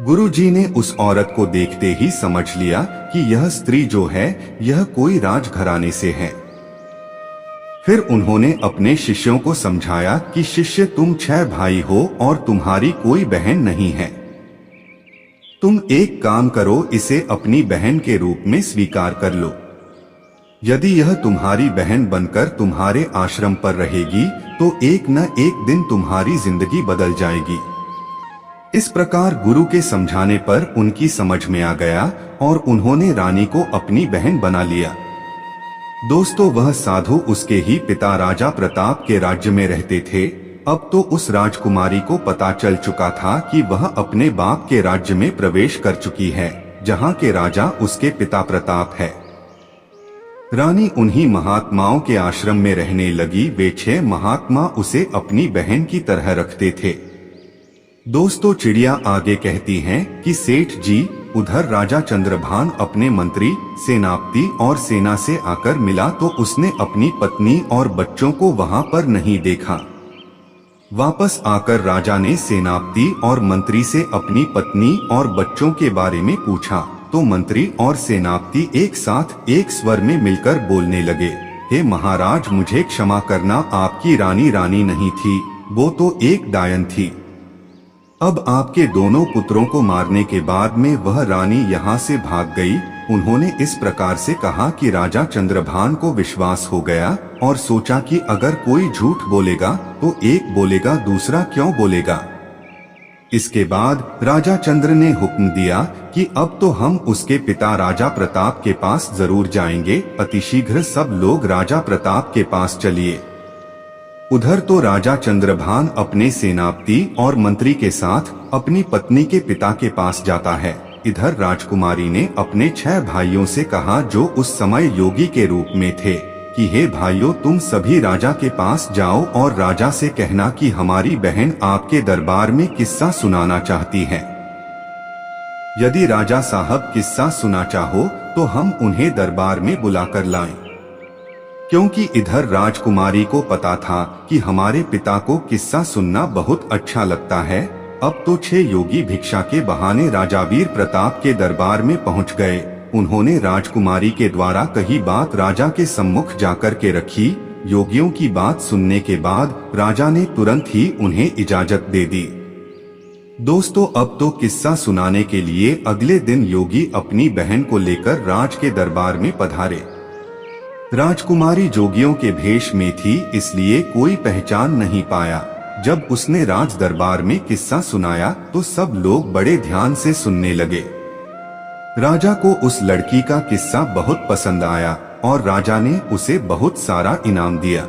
गुरुजी ने उस औरत को देखते ही समझ लिया कि यह स्त्री जो है यह कोई राजघराने से है। फिर उन्होंने अपने शिष्यों को समझाया कि शिष्य, तुम 6 भाई हो और तुम्हारी कोई बहन नहीं है। तुम एक काम करो, इसे अपनी बहन के रूप में स्वीकार कर लो। यदि यह तुम्हारी बहन बनकर तुम्हारे आश्रम पर रहेगी तो एक न एक दिन तुम्हारी जिंदगी बदल जाएगी। इस प्रकार गुरु के समझाने पर उनकी समझ में आ गया और उन्होंने रानी को अपनी बहन बना लिया। दोस्तों, वह साधु उसके ही पिता राजा प्रताप के राज्य में रहते थे। अब तो उस राजकुमारी को पता चल चुका था कि वह अपने बाप के राज्य में प्रवेश कर चुकी है, जहाँ के राजा उसके पिता प्रताप है। रानी उन्हीं महात्माओं के आश्रम में रहने लगी। वे 6 महात्मा उसे अपनी बहन की तरह रखते थे। दोस्तों चिड़िया आगे कहती हैं कि सेठ जी, उधर राजा चंद्रभान अपने मंत्री, सेनापति और सेना से आकर मिला तो उसने अपनी पत्नी और बच्चों को वहां पर नहीं देखा। वापस आकर राजा ने सेनापति और मंत्री से अपनी पत्नी और बच्चों के बारे में पूछा तो मंत्री और सेनापति एक साथ एक स्वर में मिलकर बोलने लगे, हे महाराज, मुझे क्षमा करना, आपकी रानी नहीं थी, वो तो एक डायन थी। अब आपके दोनों पुत्रों को मारने के बाद में वह रानी यहाँ से भाग गई। उन्होंने इस प्रकार से कहा कि राजा चंद्रभान को विश्वास हो गया और सोचा कि अगर कोई झूठ बोलेगा तो एक बोलेगा, दूसरा क्यों बोलेगा। इसके बाद राजा चंद्र ने हुक्म दिया कि अब तो हम उसके पिता राजा प्रताप के पास जरूर जाएंगे। अतिशीघ्र सब लोग राजा प्रताप के पास चलिए। उधर तो राजा चंद्रभान अपने सेनापति और मंत्री के साथ अपनी पत्नी के पिता के पास जाता है। इधर राजकुमारी ने अपने 6 भाइयों से कहा जो उस समय योगी के रूप में थे कि हे भाइयों, तुम सभी राजा के पास जाओ और राजा से कहना कि हमारी बहन आपके दरबार में किस्सा सुनाना चाहती है। यदि राजा साहब किस्सा सुना चाहो तो हम उन्हें दरबार में बुलाकर लाएं। क्योंकि इधर राजकुमारी को पता था कि हमारे पिता को किस्सा सुनना बहुत अच्छा लगता है। अब तो 6 योगी भिक्षा के बहाने राजा वीर प्रताप के दरबार में पहुंच गए। उन्होंने राजकुमारी के द्वारा कही बात राजा के सम्मुख जाकर के रखी। योगियों की बात सुनने के बाद राजा ने तुरंत ही उन्हें इजाजत दे दी। दोस्तों अब तो किस्सा सुनाने के लिए अगले दिन योगी अपनी बहन को लेकर राज के दरबार में पधारे। राजकुमारी जोगियों के भेष में थी, इसलिए कोई पहचान नहीं पाया। जब उसने राज दरबार में किस्सा सुनाया तो सब लोग बड़े ध्यान से सुनने लगे। राजा को उस लड़की का किस्सा बहुत पसंद आया और राजा ने उसे बहुत सारा इनाम दिया।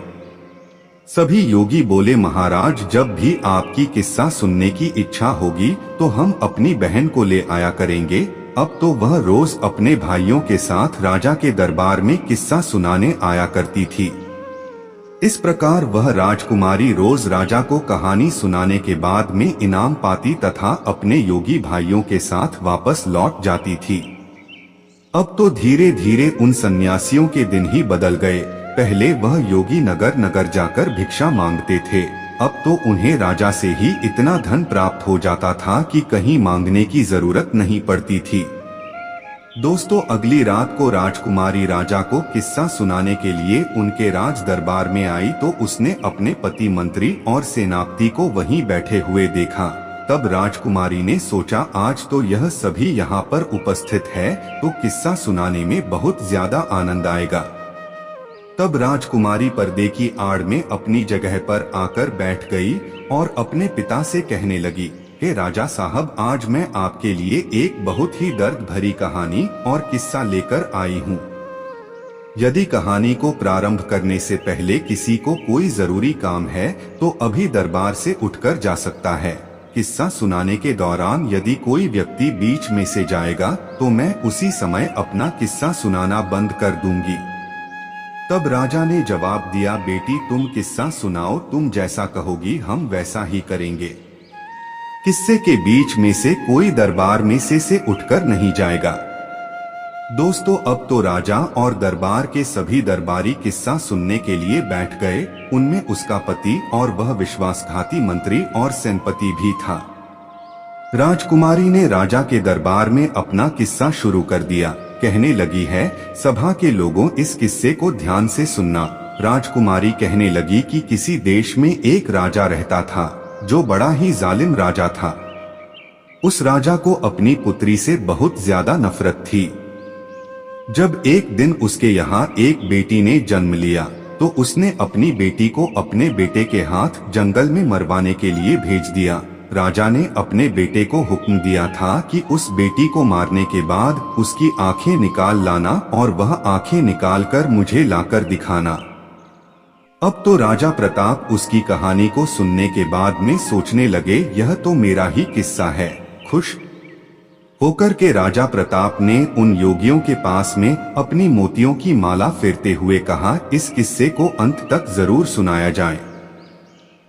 सभी योगी बोले, महाराज, जब भी आपकी किस्सा सुनने की इच्छा होगी तो हम अपनी बहन को ले आया करेंगे। अब तो वह रोज अपने भाइयों के साथ राजा के दरबार में किस्सा सुनाने आया करती थी। इस प्रकार वह राजकुमारी रोज राजा को कहानी सुनाने के बाद में इनाम पाती तथा अपने योगी भाइयों के साथ वापस लौट जाती थी। अब तो धीरे धीरे उन सन्यासियों के दिन ही बदल गए। पहले वह योगी नगर नगर जाकर भिक्षा मांगते थे, अब तो उन्हें राजा से ही इतना धन प्राप्त हो जाता था कि कहीं मांगने की जरूरत नहीं पड़ती थी। दोस्तों अगली रात को राजकुमारी राजा को किस्सा सुनाने के लिए उनके राज दरबार में आई तो उसने अपने पति, मंत्री और सेनापति को वहीं बैठे हुए देखा। तब राजकुमारी ने सोचा, आज तो यह सभी यहाँ पर उपस्थित है तो किस्सा सुनाने में बहुत ज्यादा आनंद आएगा। तब राजकुमारी पर्दे की आड़ में अपनी जगह पर आकर बैठ गई और अपने पिता से कहने लगी, हे राजा साहब, आज मैं आपके लिए एक बहुत ही दर्द भरी कहानी और किस्सा लेकर आई हूँ। यदि कहानी को प्रारंभ करने से पहले किसी को कोई जरूरी काम है तो अभी दरबार से उठकर जा सकता है। किस्सा सुनाने के दौरान यदि कोई व्यक्ति बीच में से जाएगा तो मैं उसी समय अपना किस्सा सुनाना बंद कर दूंगी। तब राजा ने जवाब दिया, बेटी तुम किस्सा सुनाओ, तुम जैसा कहोगी हम वैसा ही करेंगे। किस्से के बीच में से कोई दरबार में से उठकर नहीं जाएगा। दोस्तों अब तो राजा और दरबार के सभी दरबारी किस्सा सुनने के लिए बैठ गए। उनमें उसका पति और वह विश्वासघाती मंत्री और सेनापति भी था। राजकुमारी ने राजा के दरबार में अपना किस्सा शुरू कर दिया। कहने लगी है, सभा के लोगों इस किस्से को ध्यान से सुनना। राजकुमारी कहने लगी कि किसी देश में एक राजा रहता था जो बड़ा ही जालिम राजा था। उस राजा को अपनी पुत्री से बहुत ज्यादा नफरत थी। जब एक दिन उसके यहाँ एक बेटी ने जन्म लिया तो उसने अपनी बेटी को अपने बेटे के हाथ जंगल में मरवाने के लिए भेज दिया। राजा ने अपने बेटे को हुक्म दिया था कि उस बेटी को मारने के बाद उसकी आंखें निकाल लाना और वह आंखें निकालकर मुझे लाकर दिखाना। अब तो राजा प्रताप उसकी कहानी को सुनने के बाद में सोचने लगे, यह तो मेरा ही किस्सा है। खुश होकर के राजा प्रताप ने उन योगियों के पास में अपनी मोतियों की माला फेरते हुए कहा, इस किस्से को अंत तक जरूर सुनाया जाए।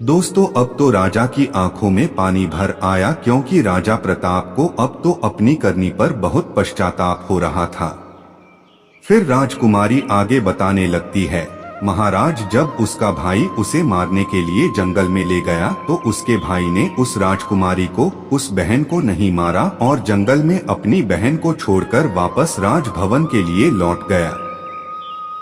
दोस्तों, अब तो राजा की आंखों में पानी भर आया, क्योंकि राजा प्रताप को अब तो अपनी करनी पर बहुत पश्चाताप हो रहा था। फिर राजकुमारी आगे बताने लगती है, महाराज, जब उसका भाई उसे मारने के लिए जंगल में ले गया तो उसके भाई ने उस राजकुमारी को, उस बहन को नहीं मारा और जंगल में अपनी बहन को छोड़कर वापस राजभवन के लिए लौट गया।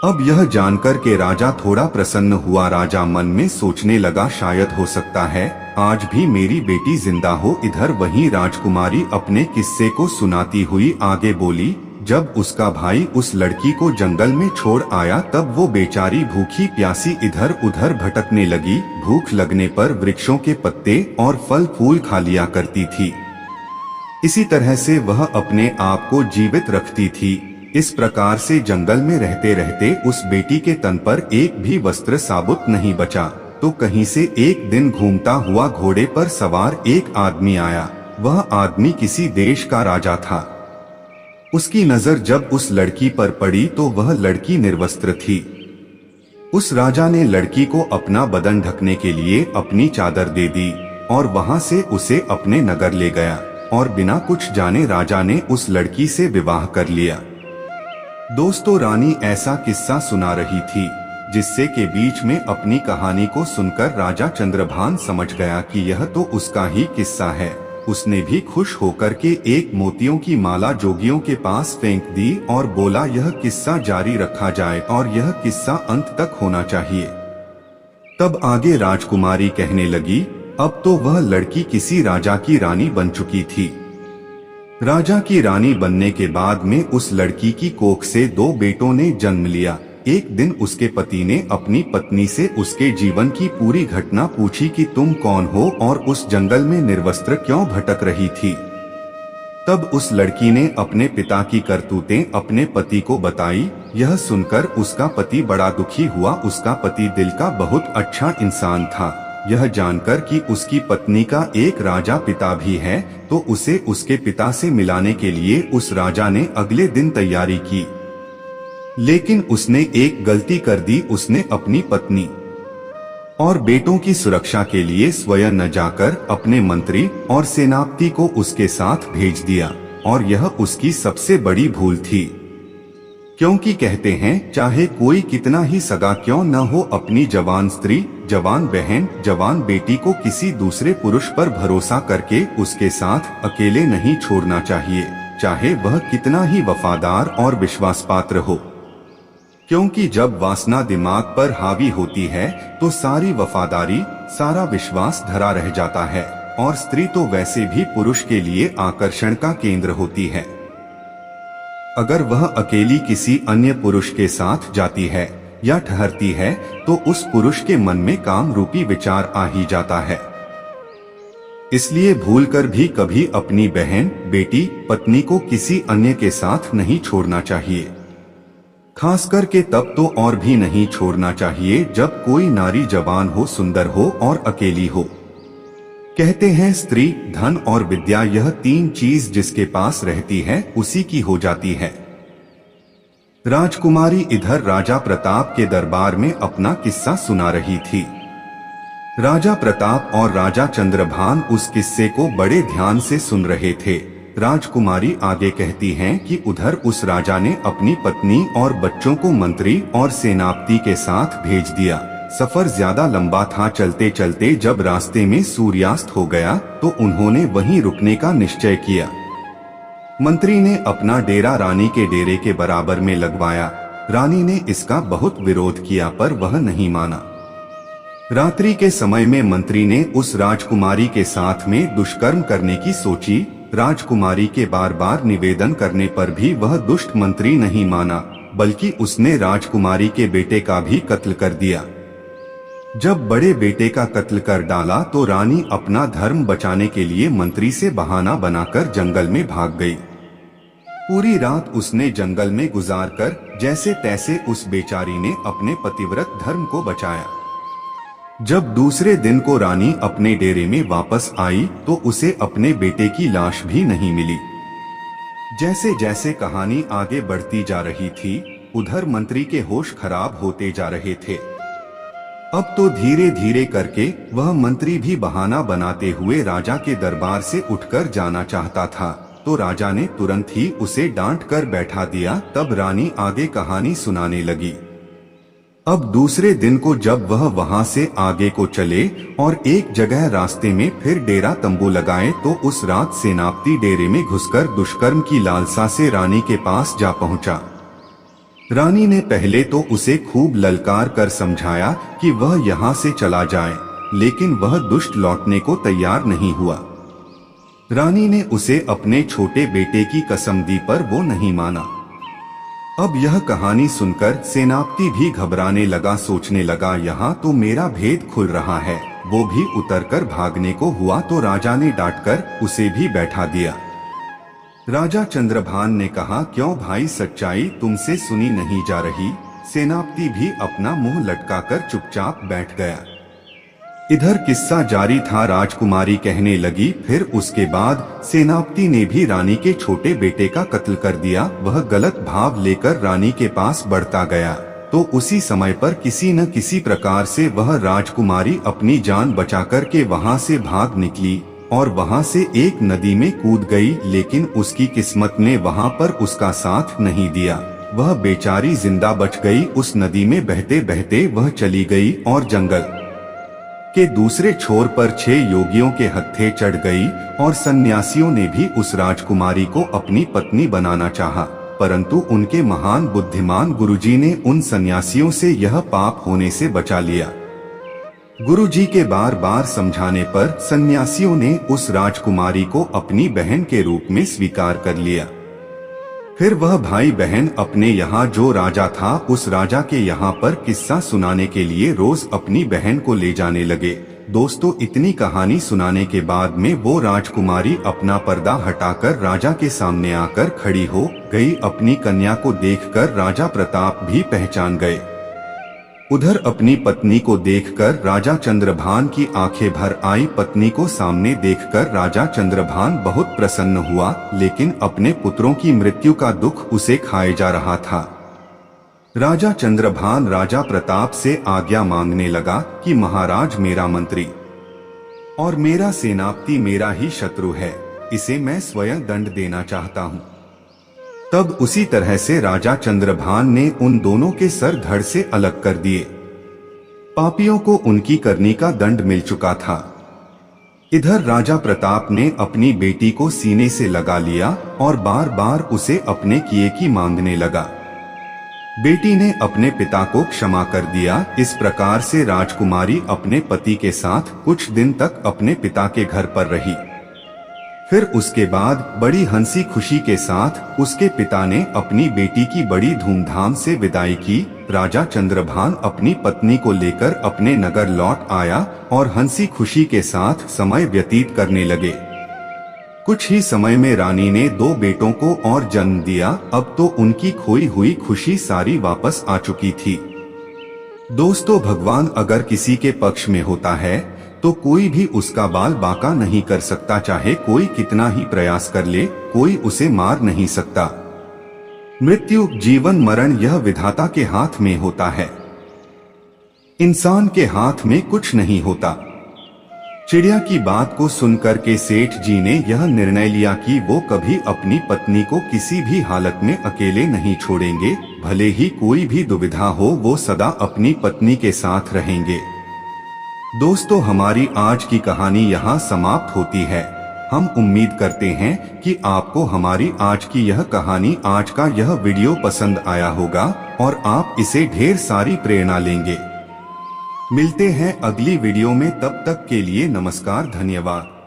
अब यह जानकर के राजा थोड़ा प्रसन्न हुआ। राजा मन में सोचने लगा, शायद हो सकता है आज भी मेरी बेटी जिंदा हो। इधर वहीं राजकुमारी अपने किस्से को सुनाती हुई आगे बोली, जब उसका भाई उस लड़की को जंगल में छोड़ आया तब वो बेचारी भूखी प्यासी इधर उधर भटकने लगी। भूख लगने पर वृक्षों के पत्ते और फल फूल खा लिया करती थी। इसी तरह से वह अपने आप को जीवित रखती थी। इस प्रकार से जंगल में रहते रहते उस बेटी के तन पर एक भी वस्त्र साबुत नहीं बचा। तो कहीं से एक दिन घूमता हुआ घोड़े पर सवार एक आदमी आया। वह आदमी किसी देश का राजा था। उसकी नजर जब उस लड़की पर पड़ी तो वह लड़की निर्वस्त्र थी। उस राजा ने लड़की को अपना बदन ढकने के लिए अपनी चादर दे दी और वहां से उसे अपने नगर ले गया और बिना कुछ जाने राजा ने उस लड़की से विवाह कर लिया। दोस्तों, रानी ऐसा किस्सा सुना रही थी जिससे के बीच में अपनी कहानी को सुनकर राजा चंद्रभान समझ गया कि यह तो उसका ही किस्सा है। उसने भी खुश होकर के एक मोतियों की माला जोगियों के पास फेंक दी और बोला, यह किस्सा जारी रखा जाए और यह किस्सा अंत तक होना चाहिए। तब आगे राजकुमारी कहने लगी, अब तो वह लड़की किसी राजा की रानी बन चुकी थी। राजा की रानी बनने के बाद में उस लड़की की कोख से 2 बेटों ने जन्म लिया। एक दिन उसके पति ने अपनी पत्नी से उसके जीवन की पूरी घटना पूछी कि तुम कौन हो और उस जंगल में निर्वस्त्र क्यों भटक रही थी। तब उस लड़की ने अपने पिता की करतूतें अपने पति को बताई। यह सुनकर उसका पति बड़ा दुखी हुआ। उसका पति दिल का बहुत अच्छा इंसान था। यह जानकर कि उसकी पत्नी का एक राजा पिता भी है तो उसे उसके पिता से मिलाने के लिए उस राजा ने अगले दिन तैयारी की। लेकिन उसने एक गलती कर दी। उसने अपनी पत्नी और बेटों की सुरक्षा के लिए स्वयं न जाकर अपने मंत्री और सेनापति को उसके साथ भेज दिया और यह उसकी सबसे बड़ी भूल थी। क्योंकि कहते हैं, चाहे कोई कितना ही सगा क्यों न हो, अपनी जवान स्त्री, जवान बहन, जवान बेटी को किसी दूसरे पुरुष पर भरोसा करके उसके साथ अकेले नहीं छोड़ना चाहिए, चाहे वह कितना ही वफादार और विश्वासपात्र हो। क्योंकि जब वासना दिमाग पर हावी होती है तो सारी वफादारी, सारा विश्वास धरा रह जाता है और स्त्री तो वैसे भी पुरुष के लिए आकर्षण का केंद्र होती है। अगर वह अकेली किसी अन्य पुरुष के साथ जाती है या ठहरती है तो उस पुरुष के मन में काम रूपी विचार आ ही जाता है। इसलिए भूलकर भी कभी अपनी बहन, बेटी, पत्नी को किसी अन्य के साथ नहीं छोड़ना चाहिए। खास करके तब तो और भी नहीं छोड़ना चाहिए जब कोई नारी जवान हो, सुंदर हो और अकेली हो। कहते हैं, स्त्री, धन और विद्या, यह 3 चीज जिसके पास रहती है उसी की हो जाती है। राजकुमारी इधर राजा प्रताप के दरबार में अपना किस्सा सुना रही थी। राजा प्रताप और राजा चंद्रभान उस किस्से को बड़े ध्यान से सुन रहे थे। राजकुमारी आगे कहती हैं कि उधर उस राजा ने अपनी पत्नी और बच्चों को मंत्री और सेनापति के साथ भेज दिया। सफर ज्यादा लंबा था। चलते चलते जब रास्ते में सूर्यास्त हो गया तो उन्होंने वहीं रुकने का निश्चय किया। मंत्री ने अपना डेरा रानी के डेरे के बराबर में लगवाया। रानी ने इसका बहुत विरोध किया पर वह नहीं माना। रात्रि के समय में मंत्री ने उस राजकुमारी के साथ में दुष्कर्म करने की सोची। राजकुमारी के बार बार निवेदन करने पर भी वह दुष्ट मंत्री नहीं माना, बल्कि उसने राजकुमारी के बेटे का भी कत्ल कर दिया। जब बड़े बेटे का कत्ल कर डाला तो रानी अपना धर्म बचाने के लिए मंत्री से बहाना बनाकर जंगल में भाग गई। पूरी रात उसने जंगल में गुजारकर जैसे तैसे उस बेचारी ने अपने पतिव्रत धर्म को बचाया। जब दूसरे दिन को रानी अपने डेरे में वापस आई तो उसे अपने बेटे की लाश भी नहीं मिली। जैसे जैसे कहानी आगे बढ़ती जा रही थी, उधर मंत्री के होश खराब होते जा रहे थे। अब तो धीरे धीरे करके वह मंत्री भी बहाना बनाते हुए राजा के दरबार से उठकर जाना चाहता था, तो राजा ने तुरंत ही उसे डांट कर बैठा दिया। तब रानी आगे कहानी सुनाने लगी। अब दूसरे दिन को जब वह वहां से आगे को चले और एक जगह रास्ते में फिर डेरा तंबू लगाए, तो उस रात सेनापति डेरे में घुसकर दुष्कर्म की लालसा से रानी के पास जा पहुंचा। रानी ने पहले तो उसे खूब ललकार कर समझाया कि वह यहाँ से चला जाए, लेकिन वह दुष्ट लौटने को तैयार नहीं हुआ। रानी ने उसे अपने छोटे बेटे की कसम दी, पर वो नहीं माना। अब यह कहानी सुनकर सेनापति भी घबराने लगा, सोचने लगा यहाँ तो मेरा भेद खुल रहा है। वो भी उतरकर भागने को हुआ तो राजा ने डांटकर उसे भी बैठा दिया। राजा चंद्रभान ने कहा, क्यों भाई, सच्चाई तुमसे सुनी नहीं जा रही? सेनापति भी अपना मुंह लटकाकर चुपचाप बैठ गया। इधर किस्सा जारी था। राजकुमारी कहने लगी, फिर उसके बाद सेनापति ने भी रानी के छोटे बेटे का कत्ल कर दिया। वह गलत भाव लेकर रानी के पास बढ़ता गया, तो उसी समय पर किसी न किसी प्रकार से वह राजकुमारी अपनी जान बचाकर के वहां से भाग निकली और वहां से एक नदी में कूद गई। लेकिन उसकी किस्मत ने वहां पर उसका साथ नहीं दिया। वह बेचारी जिंदा बच गई। उस नदी में बहते बहते वह चली गई और जंगल के दूसरे छोर पर 6 योगियों के हत्थे चढ़ गई और सन्यासियों ने भी उस राजकुमारी को अपनी पत्नी बनाना चाहा, परंतु उनके महान बुद्धिमान गुरुजी ने उन सन्यासियों से यह पाप होने से बचा लिया। गुरुजी के बार बार समझाने पर सन्यासियों ने उस राजकुमारी को अपनी बहन के रूप में स्वीकार कर लिया। फिर वह भाई बहन अपने यहाँ जो राजा था उस राजा के यहाँ पर किस्सा सुनाने के लिए रोज अपनी बहन को ले जाने लगे। दोस्तों, इतनी कहानी सुनाने के बाद में वो राजकुमारी अपना पर्दा हटाकर राजा के सामने आकर खड़ी हो गई। अपनी कन्या को देखकर राजा प्रताप भी पहचान गए। उधर अपनी पत्नी को देखकर राजा चंद्रभान की आंखें भर आई। पत्नी को सामने देखकर राजा चंद्रभान बहुत प्रसन्न हुआ, लेकिन अपने पुत्रों की मृत्यु का दुख उसे खाए जा रहा था। राजा चंद्रभान राजा प्रताप से आज्ञा मांगने लगा कि महाराज, मेरा मंत्री और मेरा सेनापति मेरा ही शत्रु है, इसे मैं स्वयं दंड देना चाहता हूँ। तब उसी तरह से राजा चंद्रभान ने उन दोनों के सर धड़ से अलग कर दिए। पापियों को उनकी करनी का दंड मिल चुका था। इधर राजा प्रताप ने अपनी बेटी को सीने से लगा लिया और बार बार उसे अपने किए की मांगने लगा। बेटी ने अपने पिता को क्षमा कर दिया। इस प्रकार से राजकुमारी अपने पति के साथ कुछ दिन तक अपने पिता के घर पर रही। फिर उसके बाद बड़ी हंसी खुशी के साथ उसके पिता ने अपनी बेटी की बड़ी धूमधाम से विदाई की। राजा चंद्रभान अपनी पत्नी को लेकर अपने नगर लौट आया और हंसी खुशी के साथ समय व्यतीत करने लगे। कुछ ही समय में रानी ने 2 बेटों को और जन्म दिया। अब तो उनकी खोई हुई खुशी सारी वापस आ चुकी थी। दोस्तों, भगवान अगर किसी के पक्ष में होता है तो कोई भी उसका बाल बांका नहीं कर सकता। चाहे कोई कितना ही प्रयास कर ले, कोई उसे मार नहीं सकता। मृत्यु, जीवन, मरण यह विधाता के हाथ में होता है, इंसान के हाथ में कुछ नहीं होता। चिड़िया की बात को सुनकर के सेठ जी ने यह निर्णय लिया कि वो कभी अपनी पत्नी को किसी भी हालत में अकेले नहीं छोड़ेंगे। भले ही कोई भी दुविधा हो, वो सदा अपनी पत्नी के साथ रहेंगे। दोस्तों, हमारी आज की कहानी यहाँ समाप्त होती है। हम उम्मीद करते हैं कि आपको हमारी आज की यह कहानी, आज का यह वीडियो पसंद आया होगा और आप इसे ढेर सारी प्रेरणा लेंगे। मिलते हैं अगली वीडियो में, तब तक के लिए नमस्कार, धन्यवाद।